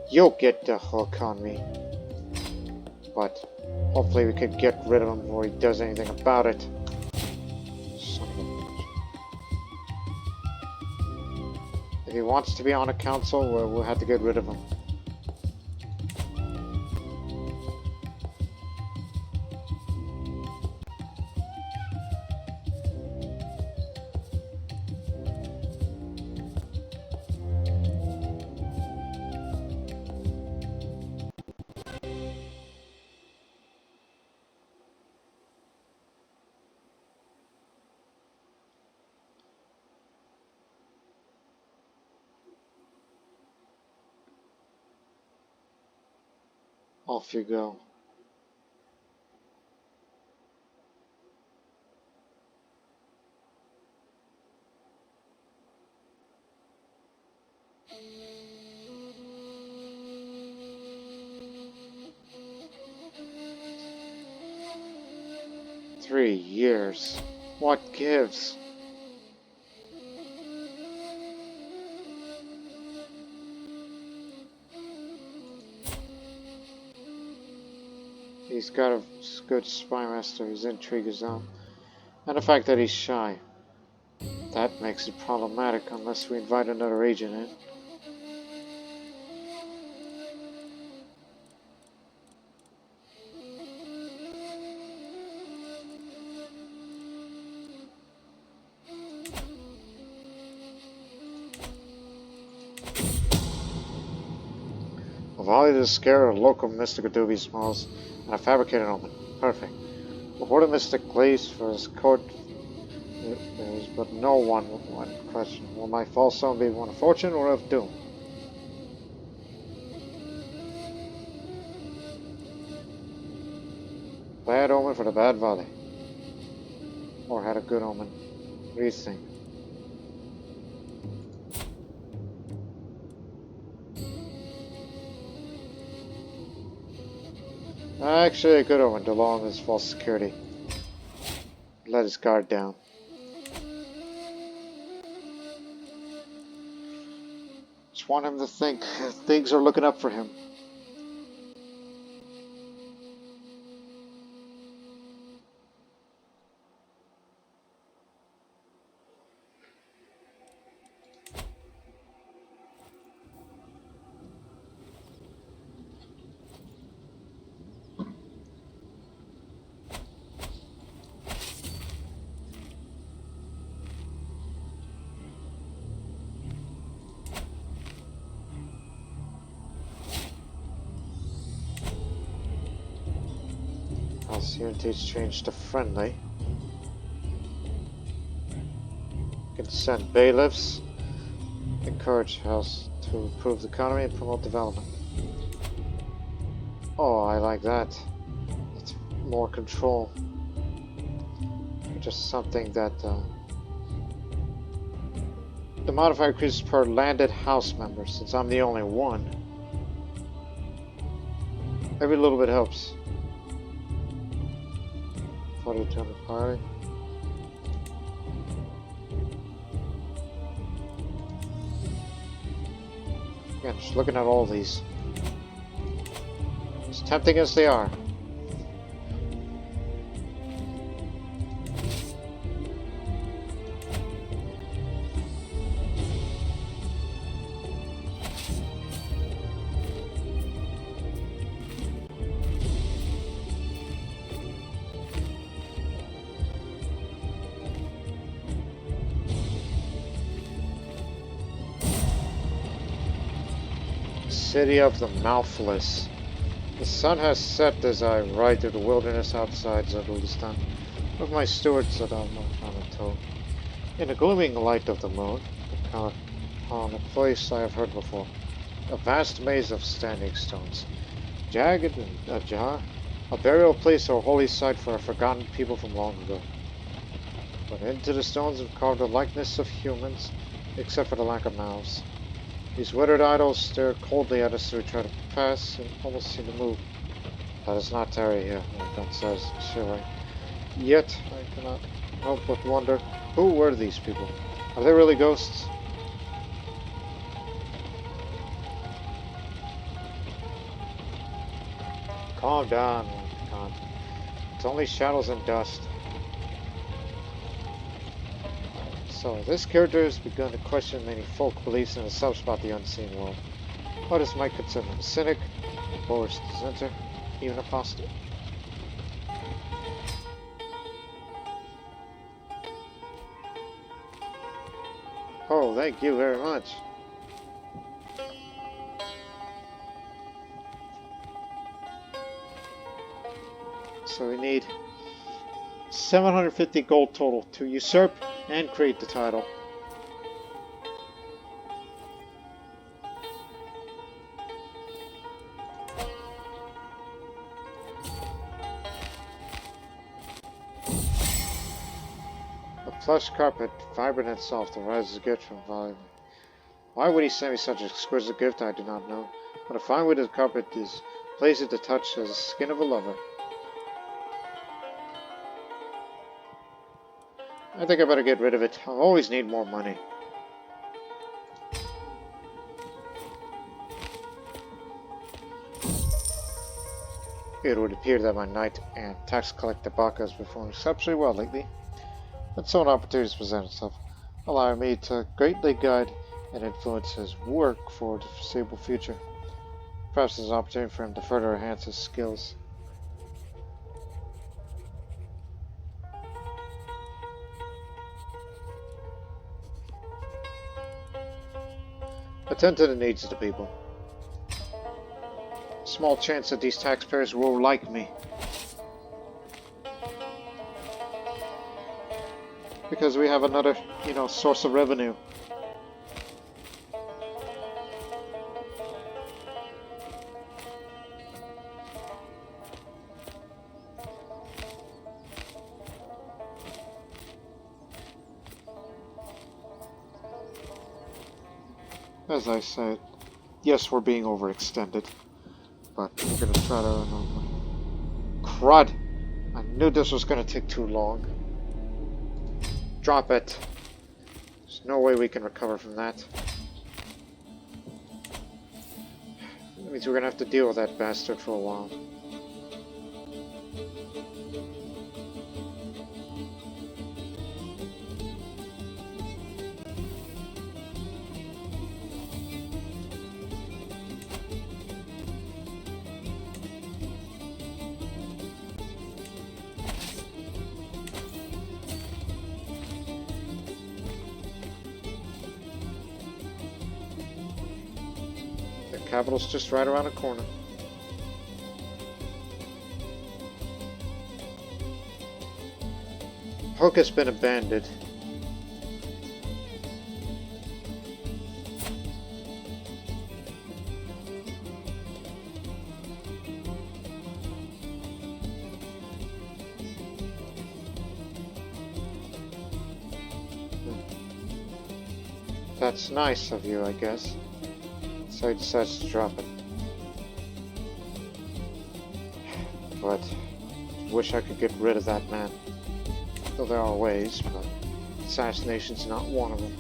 You'll get the hook on me. But hopefully we could get rid of him before he does anything about it. Son of a bitch. If he wants to be on a council, we'll have to get rid of him. Off you go. Three years. What gives? He's got a good spy master, his intrigue is on. And the fact that he's shy. That makes it problematic unless we invite another agent in. Volley to scare a local mystic of Doobie Smalls and a fabricated omen. Perfect. Before the mystic glaze for his court, there is but no one question. Will my false son be one of fortune or of doom? Bad omen for the bad volley. Or had a good omen. What do you think? Actually, a good omen to lull his false security. Let his guard down. want him to think things are looking up for him. Units changed to friendly. You can send bailiffs, encourage house to improve the economy and promote development. Oh, I like that. It's more control. Just something that the modifier increases per landed house member. Since I'm the only one, every little bit helps. 42 party. Again, just looking at all these, as tempting as they are. City of the Mouthless. The sun has set as I ride through the wilderness outside Zabulistan with my stewards that I'm on a tow. In the gleaming light of the moon, I come upon a place I have heard before. A vast maze of standing stones, jagged and ajar, a burial place or holy site for a forgotten people from long ago. But into the stones have carved a likeness of humans, except for the lack of mouths. These withered idols stare coldly at us as we try to pass and almost seem to move. Let us not tarry here, Gun says, shivering. Yet, I cannot help but wonder, who were these people? Are they really ghosts? Calm down, Khan. It's only shadows and dust. So, this character has begun to question many folk beliefs and assumptions about the unseen world. Others might consider him a cynic, a boorish dissenter, even a apostate. Oh, thank you very much. So we need 750 gold total to usurp and create the title. A plush carpet, vibrant and soft, arises a gift from volume. Why would he send me such an exquisite gift, I do not know, but a fine weighted carpet is pleasing to touch as the skin of a lover. I think I better get rid of it. I'll always need more money. It would appear that my knight and tax collector Baka has performed exceptionally well lately. But so an opportunity presents itself, allowing me to greatly guide and influence his work for the foreseeable future. Perhaps there's an opportunity for him to further enhance his skills. Attend to the needs of the people. Small chance that these taxpayers will like me. Because we have another, source of revenue. As I said, yes, we're being overextended, but we're gonna try to earn more money. Crud! I knew this was gonna take too long. Drop it. There's no way we can recover from that. That means we're gonna have to deal with that bastard for a while. Capital's just right around the corner. Hook has been abandoned. That's nice of you, I guess. So he decides to drop it. But I wish I could get rid of that man. Though there are ways, but assassination's not one of them.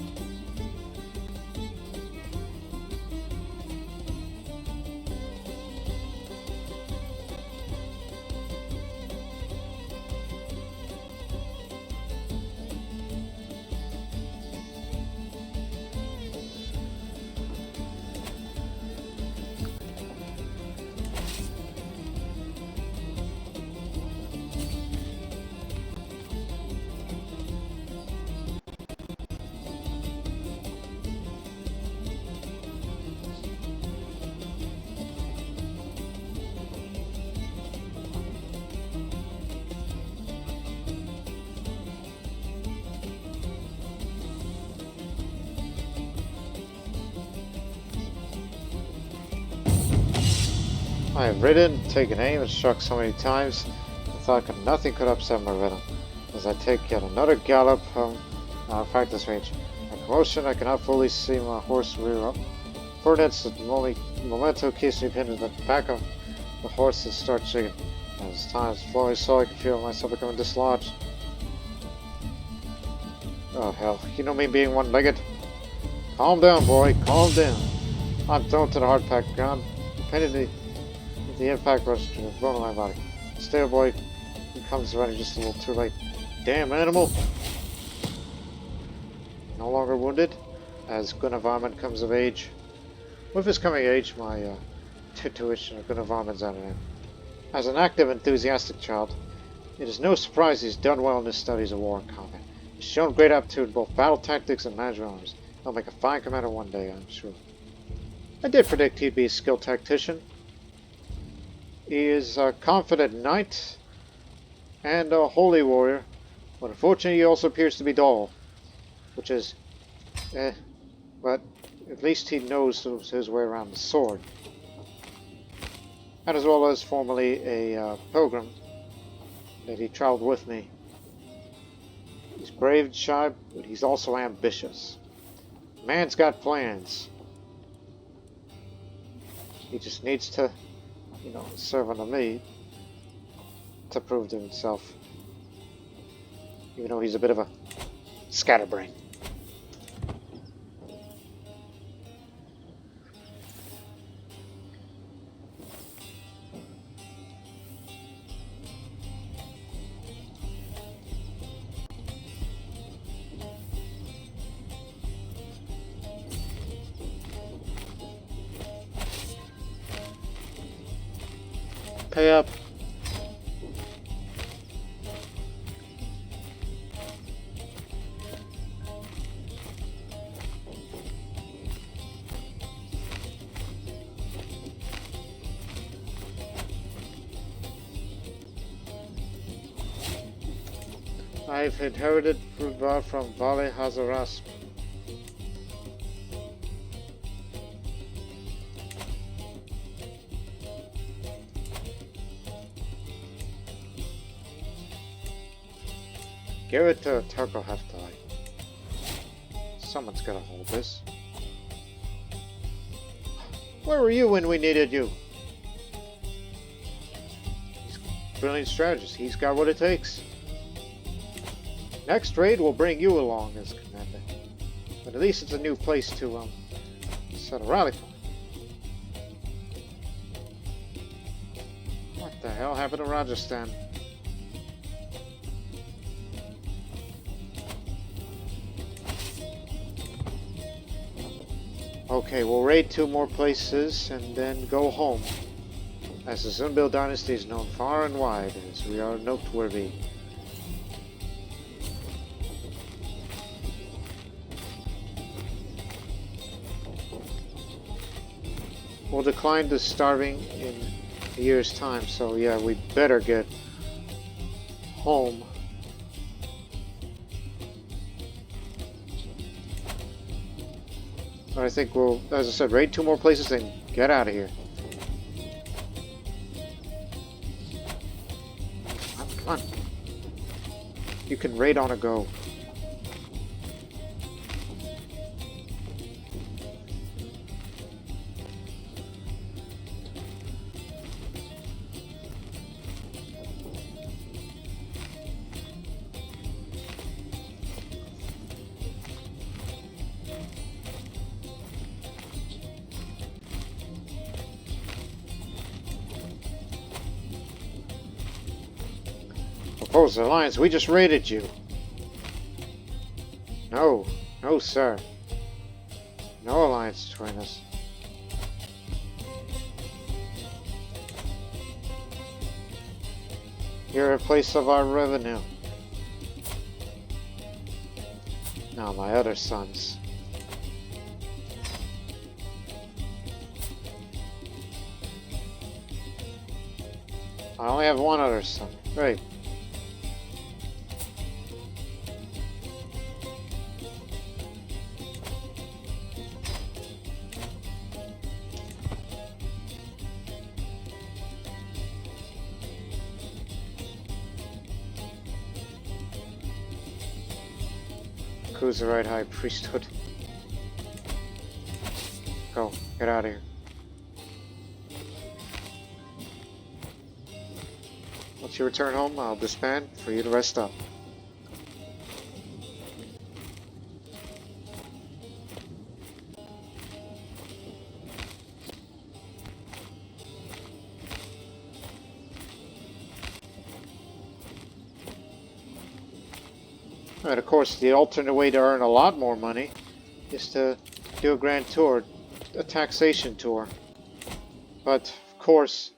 I have ridden, taken aim, and struck so many times, I thought nothing could upset my rhythm. As I take yet another gallop practice range. At promotion, I cannot fully see my horse rear up. For an instant, the memento keeps me pinned to the back of the horse and starts shaking. As time is flowing slow, I can feel myself becoming dislodged. Oh hell, you know me being one-legged? Calm down, boy, calm down. I'm thrown to the hard packed ground, pinned to the impact rush to the bone of my body. Still, boy, he comes running just a little too late. Damn animal! No longer wounded, as Gunavarman comes of age. With his coming of age, my tuition of Gunavarman's at an end. As an active, enthusiastic child, it is no surprise he's done well in his studies of war and combat. He's shown great aptitude in both battle tactics and management arms. He'll make a fine commander one day, I'm sure. I did predict he'd be a skilled tactician. He is a confident knight and a holy warrior, but unfortunately he also appears to be dull, which is but at least he knows his way around the sword. And as well as formerly a pilgrim that he traveled with me. He's brave and shy, but he's also ambitious. Man's got plans. He just needs to, serve under me to prove to himself. Even though he's a bit of a scatterbrain. Pay up. I've inherited Rudbar from Vale Hazarasp. Give it to Turco-Hephthalite. Someone's gotta hold this. Where were you when we needed you? He's a brilliant strategist. He's got what it takes. Next raid will bring you along as commander. But at least it's a new place to set a rally point. hell happened to Rajasthan? Okay, we'll raid 2 more places and then go home. As the Zunbil dynasty is known far and wide, as we are noteworthy. We'll decline to starving in a year's time, so yeah, we better get home. I think we'll, as I said, raid 2 more places and get out of here. Come on. You can raid on a go. Propose alliance, we just raided you. No, no sir. No alliance between us. You're a place of our revenue. Now my other sons. I only have one other son. Great. Crusader High Priesthood. Go, get out of here. Once you return home, I'll disband for you to rest up. And of course, the alternate way to earn a lot more money is to do a grand tour, a taxation tour. But, of course,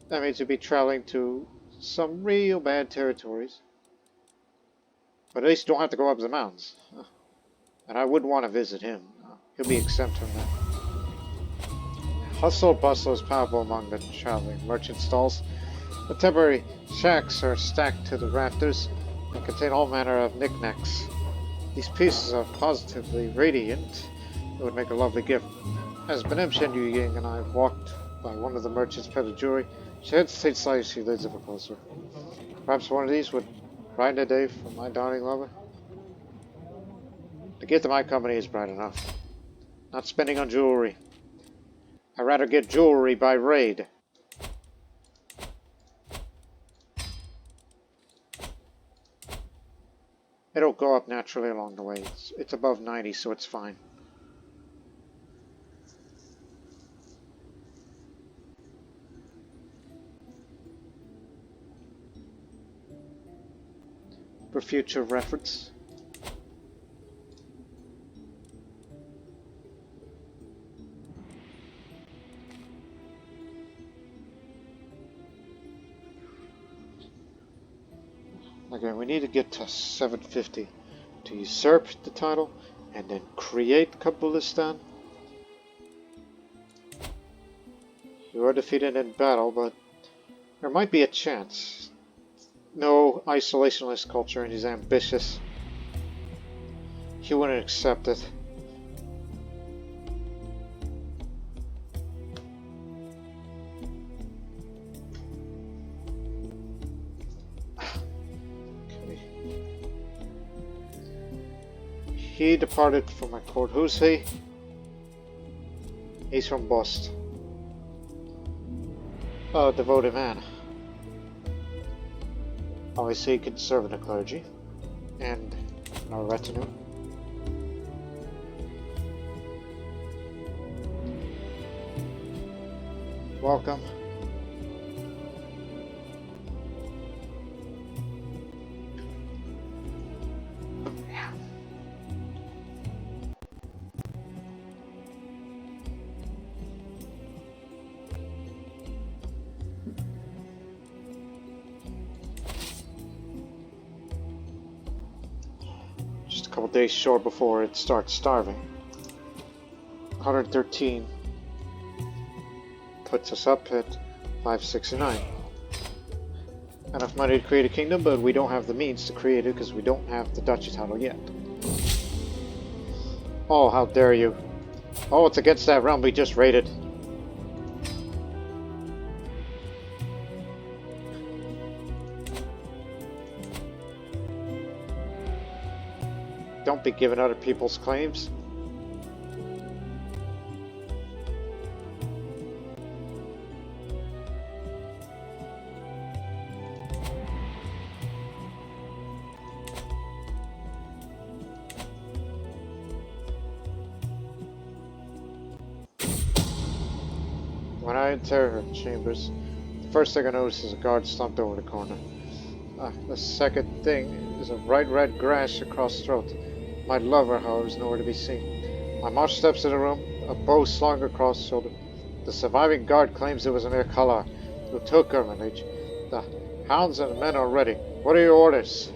that means you'll be traveling to some real bad territories. But at least you don't have to go up the mountains. And I wouldn't want to visit him. He'll be exempt from that. Hustle bustle is palpable among the traveling merchant stalls. The temporary shacks are stacked to the rafters and contain all manner of knickknacks. These pieces are positively radiant. It would make a lovely gift. As Benem Shen Ying and I walked by one of the merchant's peddler jewelry, she hesitated slightly as she leads up closer. Perhaps one of these would brighten the day for my darling lover? The gift of my company is bright enough. Not spending on jewelry. I'd rather get jewelry by raid. It'll go up naturally along the way. It's above 90, so it's fine. For future reference. Again, we need to get to 750 to usurp the title and then create Kabulistan. You are defeated in battle, but there might be a chance. No isolationist culture and he's ambitious. He wouldn't accept it. He departed from my court. Who's he? He's from Bust. A devoted man. Obviously, he could serve in the clergy and in our retinue. Welcome. couple days short before it starts starving. 113 puts us up at 569. Enough money to create a kingdom, but we don't have the means to create it because we don't have the duchy title yet. Oh, how dare you. Oh, it's against that realm we just raided. Don't be giving other people's claims. When I enter her chambers, the first thing I notice is a guard slumped over the corner. The second thing is a bright red gash across the throat. My lover, however, is nowhere to be seen. I march steps to the room, a bow slung across the shoulder. The surviving guard claims it was an Irkala who took her, my liege. The hounds and the men are ready. What are your orders?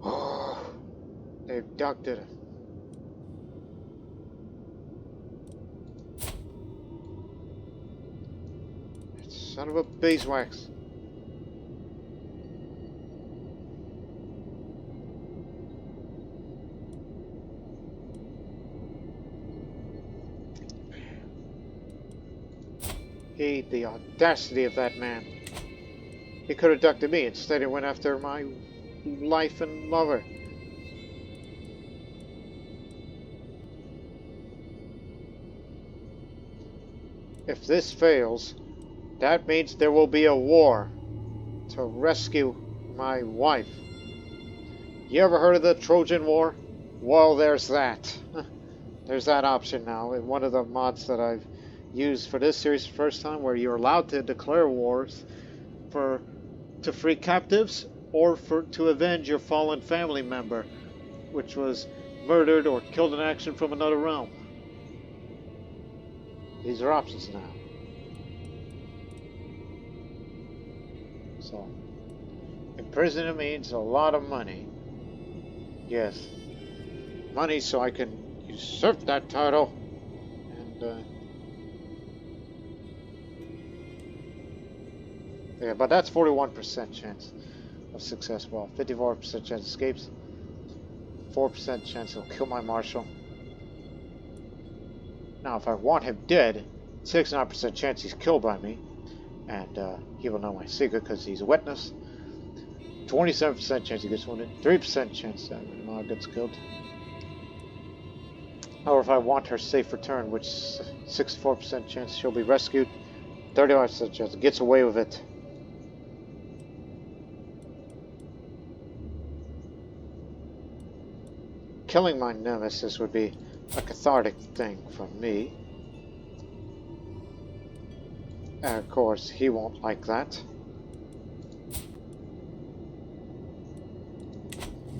Oh, they abducted him. Son of a beeswax. The audacity of that man. He could have abducted me. Instead, he went after my life and lover. If this fails, that means there will be a war to rescue my wife. You ever heard of the Trojan War? Well, there's that. There's that option now in one of the mods that I've used for this series for the first time, where you're allowed to declare wars to free captives or to avenge your fallen family member, which was murdered or killed in action from another realm. These are options now. So, imprisonment means a lot of money. Yes, money so I can usurp that title and yeah, but that's 41% chance of success. Well, 54% chance escapes, 4% chance he'll kill my marshal. Now, if I want him dead, 69% chance he's killed by me, and he will know my secret because he's a witness. 27% chance he gets wounded, 3% chance that Mog gets killed. Or if I want her safe return, which 64% chance she'll be rescued, 35% chance gets away with it. Killing my nemesis would be a cathartic thing for me. And of course, he won't like that.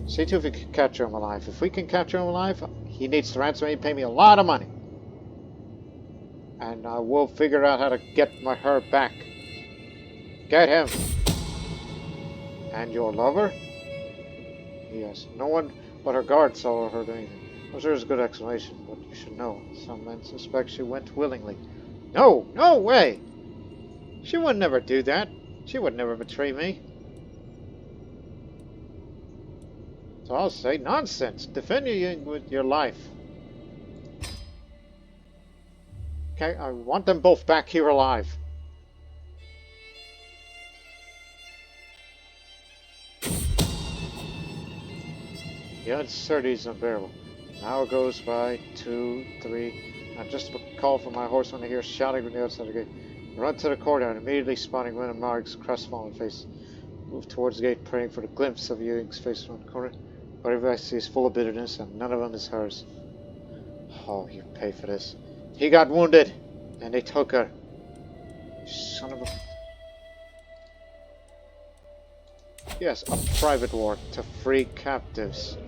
See to if we can capture him alive. If we can capture him alive, he needs to ransom me, pay me a lot of money. And I will figure out how to get her back. Get him. And your lover? Yes, no one but her guard saw her do anything. I'm sure it's a good explanation, but you should know. Some men suspect she went willingly. No, no way! She would never do that. She would never betray me. So I'll say nonsense. Defend you with your life. Okay, I want them both back here alive. The uncertainty is unbearable. An hour goes by, 2, 3. I'm just about to call for my horse when I hear shouting from the outside of the gate. I run to the courtyard, immediately spotting one of Marg's crestfallen face. Move towards the gate, praying for the glimpse of Ewing's face around the corner. Whatever I see is full of bitterness, and none of them is hers. Oh, you pay for this. He got wounded, and they took her. Son of a... Yes, a private war to free captives.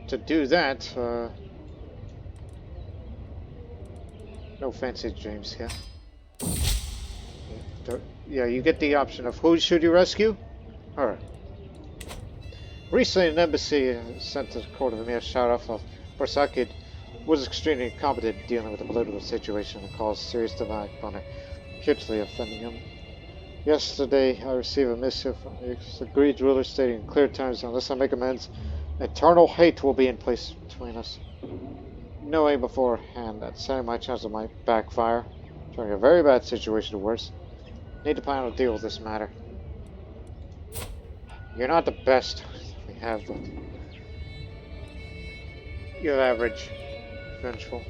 To do that, no fancy dreams here. Yeah, you get the option of who should you rescue? Her. Recently, an embassy sent to the court of Emir Sharaf of Barsakid was extremely incompetent in dealing with the political situation and caused serious denial upon hugely offending him. Yesterday, I received a missive from the agreed ruler stating in clear terms, unless I make amends, eternal hate will be in place between us. Knowing beforehand that setting my chances might backfire, turning a very bad situation to worse, need to plan how to deal with this matter. You're not the best we have, but you're average, vengeful.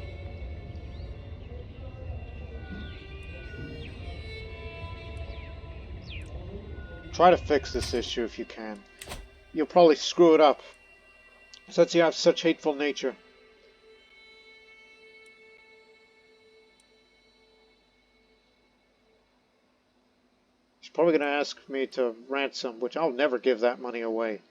Try to fix this issue if you can. You'll probably screw it up, since you have such hateful nature. She's probably going to ask me to ransom, which I'll never give that money away.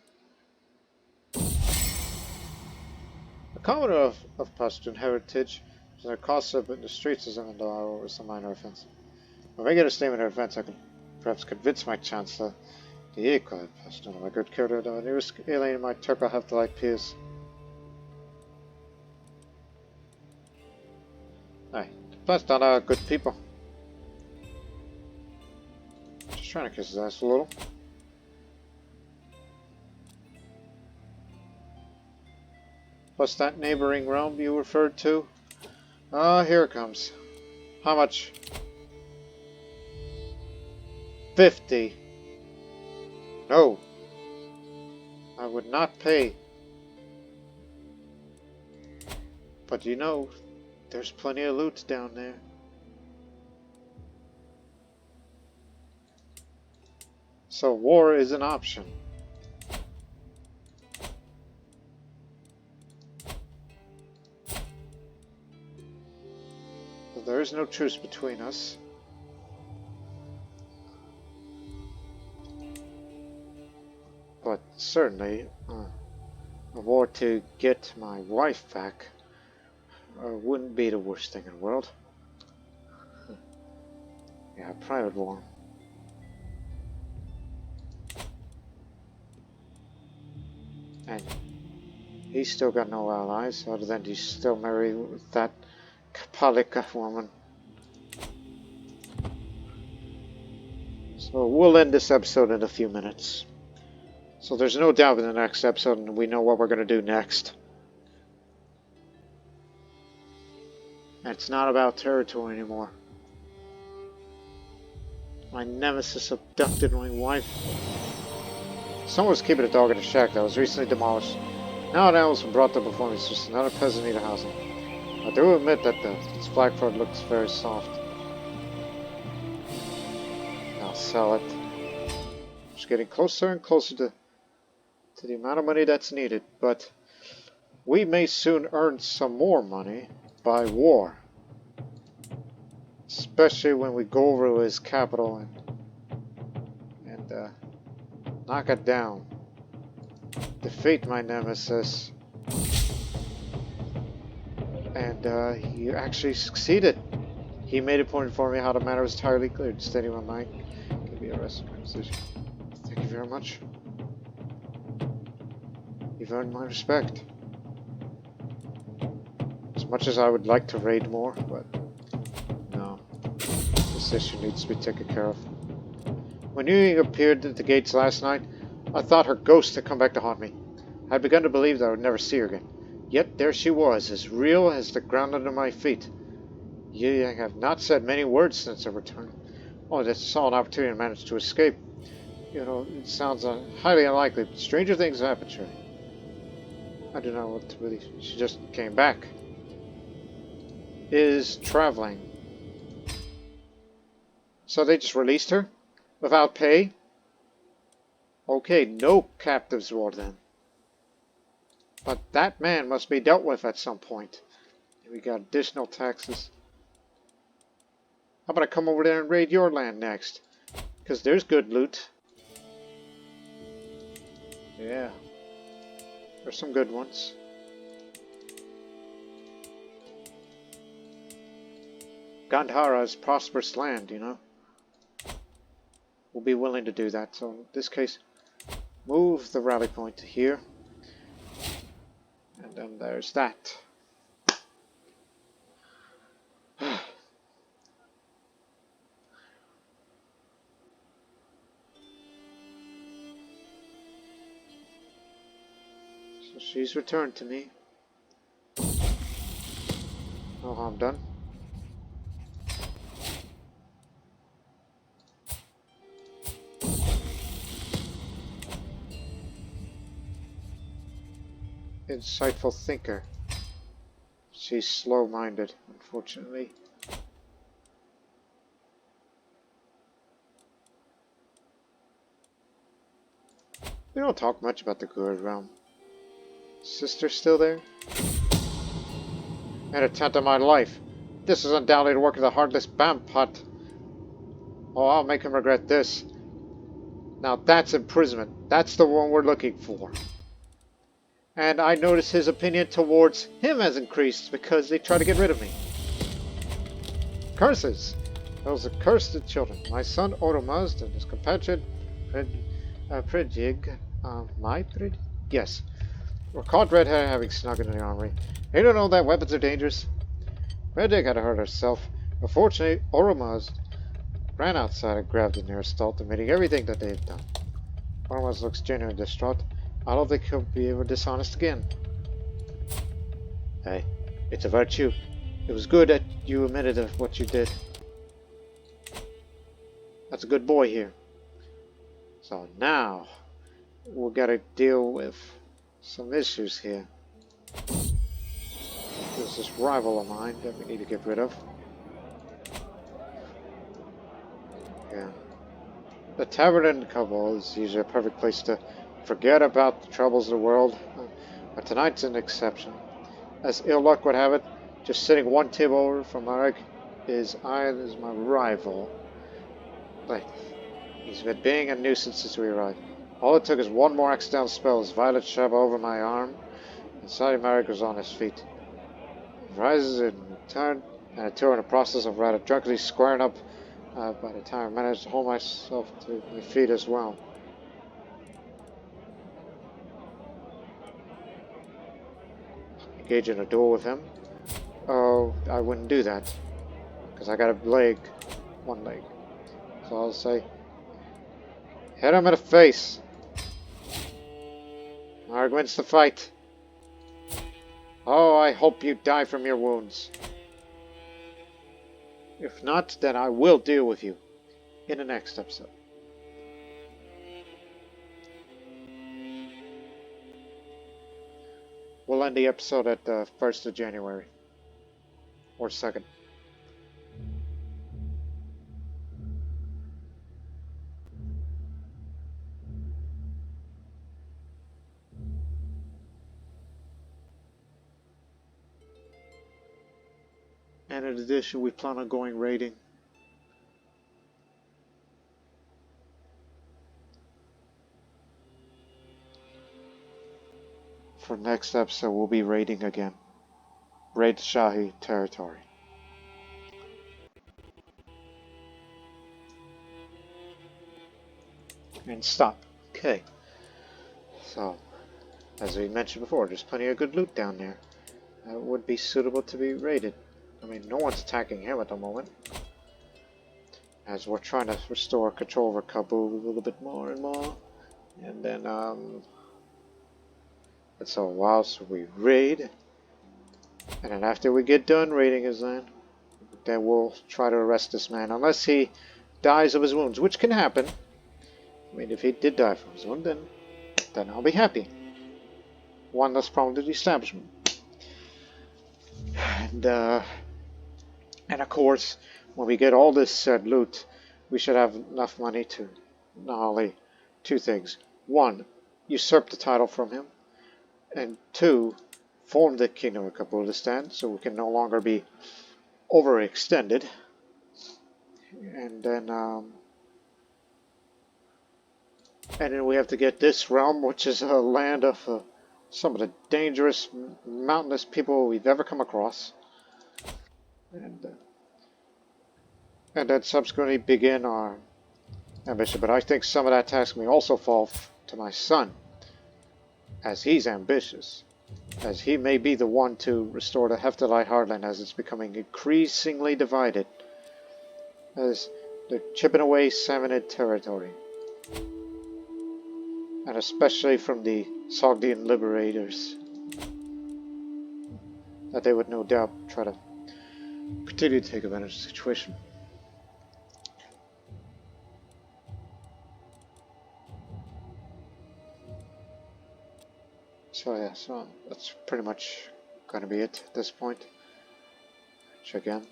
A commoner of Pashtun heritage, and their costs up in the streets is an over some minor offense. When I get a statement of offense, I can perhaps convince my chancellor the equal Pashtun, my good Courtier, the nearest alien my Turco-Hephthalite peers. Aye, Pashtun are good people. Just trying to kiss his ass a little. Plus that neighboring realm you referred to? Ah, here it comes. How much? 50. No. I would not pay. But you know, there's plenty of loot down there. So war is an option. There is no truce between us. But certainly, a war to get my wife back wouldn't be the worst thing in the world. Yeah, private war. And he's still got no allies, other than he's still married with that Kapalika woman. So we'll end this episode in a few minutes. So there's no doubt in the next episode, and we know what we're going to do next. And it's not about territory anymore. My nemesis abducted my wife. Someone was keeping a dog in a shack that was recently demolished. Now an animal's been brought there before me. It's just another peasant need a housing. I do admit that its black fur looks very soft. I'll sell it. Just getting closer and closer to the amount of money that's needed, but we may soon earn some more money by war. Especially when we go over to his capital and knock it down. Defeat my nemesis. And he actually succeeded. He made a point for me how the matter was entirely clear, stating my mind can be arrested for my position. Thank you very much. You've earned my respect. As much as I would like to raid more, but no. This issue needs to be taken care of. When you appeared at the gates last night, I thought her ghost had come back to haunt me. I had begun to believe that I would never see her again. Yet there she was, as real as the ground under my feet. You have not said many words since her return. Oh, that's saw an opportunity to manage to escape. You know, it sounds highly unlikely, but stranger things have happened to her. I don't know what to believe. She just came back. Is traveling. So they just released her? Without pay? Okay, no captives war then. But that man must be dealt with at some point. We got additional taxes. How about I come over there and raid your land next? Because there's good loot. Yeah. There's some good ones. Gandhara is prosperous land, you know. We'll be willing to do that. So in this case, move the rally point to here. And then there's that. So she's returned to me. No harm done. Insightful thinker. She's slow-minded, unfortunately. We don't talk much about the Gurd realm. Sister still there? An attempt on my life. This is undoubtedly the work of the heartless Bampot. Oh, I'll make him regret this. Now that's imprisonment. That's the one we're looking for. And I notice his opinion towards him has increased because they try to get rid of me. Curses! Those accursed children. My son Oromazd and his compatriot Predig. My Prid? Yes. Were caught red-handed having snuck into the armory. They don't know that weapons are dangerous. Predig had hurt herself. Unfortunately, Oromazd ran outside and grabbed the nearest stall, admitting everything that they had done. Oromazd looks genuinely distraught. I don't think he'll be ever dishonest again. Hey, it's a virtue. It was good that you admitted of what you did. That's a good boy here. So now, we'll gotta deal with some issues here. There's this rival of mine that we need to get rid of. Yeah. The Taberna in Kabul is usually a perfect place to forget about the troubles of the world, but tonight's an exception. As ill luck would have it, just sitting one table over from Marek is my rival. Like, he's been being a nuisance since we arrived. All it took is one more accidental spell as Violet shove over my arm, and suddenly Marek was on his feet. He rises in return, and I too in the process of rather drunkenly squaring up by the time I managed to hold myself to my feet as well. Engage in a duel with him? Oh, I wouldn't do that, because I got a leg, one leg. So I'll say, hit him in the face. Marek wins the fight. Oh, I hope you die from your wounds. If not, then I will deal with you in the next episode. We'll end the episode at the 1st of January. Or 2nd. And in addition, we plan on going raiding. For next episode, we'll be raiding again. Raid Shahi territory. And stop. Okay. So, as we mentioned before, there's plenty of good loot down there. That would be suitable to be raided. I mean, no one's attacking him at the moment. As we're trying to restore control over Kabul a little bit more and more. And then, so whilst we raid, and then after we get done raiding his land, then we'll try to arrest this man, unless he dies of his wounds, which can happen. I mean, if he did die from his wound, then I'll be happy. One less problem to the establishment. And of course, when we get all this said loot, we should have enough money to not only two things. One, usurp the title from him. And two, form the Kingdom of Zabulistan so we can no longer be overextended. And then we have to get this realm, which is a land of some of the dangerous mountainous people we've ever come across. And then subsequently begin our ambition, but I think some of that task may also fall to my son, as he's ambitious, as he may be the one to restore the Hephthalite heartland as it's becoming increasingly divided, as they're chipping away Samanid territory, and especially from the Sogdian liberators, that they would no doubt try to continue to take advantage of the situation. So yeah, so that's pretty much going to be it at this point. Check in.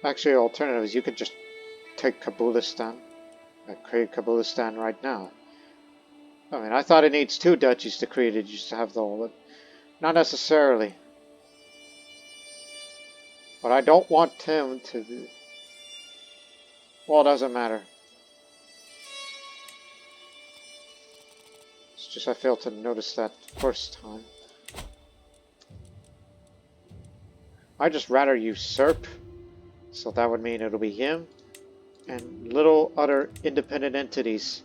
Actually, alternative is you could just take Kabulistan, create Kabulistan right now. I mean, I thought it needs 2 duchies to create it just to have the whole, but not necessarily. But I don't want him to. Well, it doesn't matter. It's just I failed to notice that first time. I'd just rather usurp, so that would mean it'll be him and little other independent entities,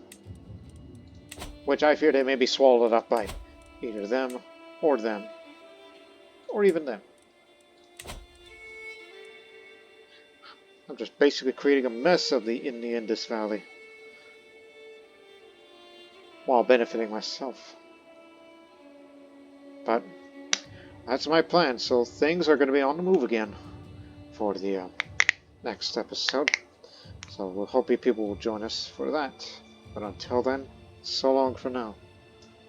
which I fear they may be swallowed up by either them, or even them. I'm just basically creating a mess of in the Indus Valley, while benefiting myself. But that's my plan, so things are going to be on the move again for the next episode. So we'll hope you people will join us for that. But until then, so long for now.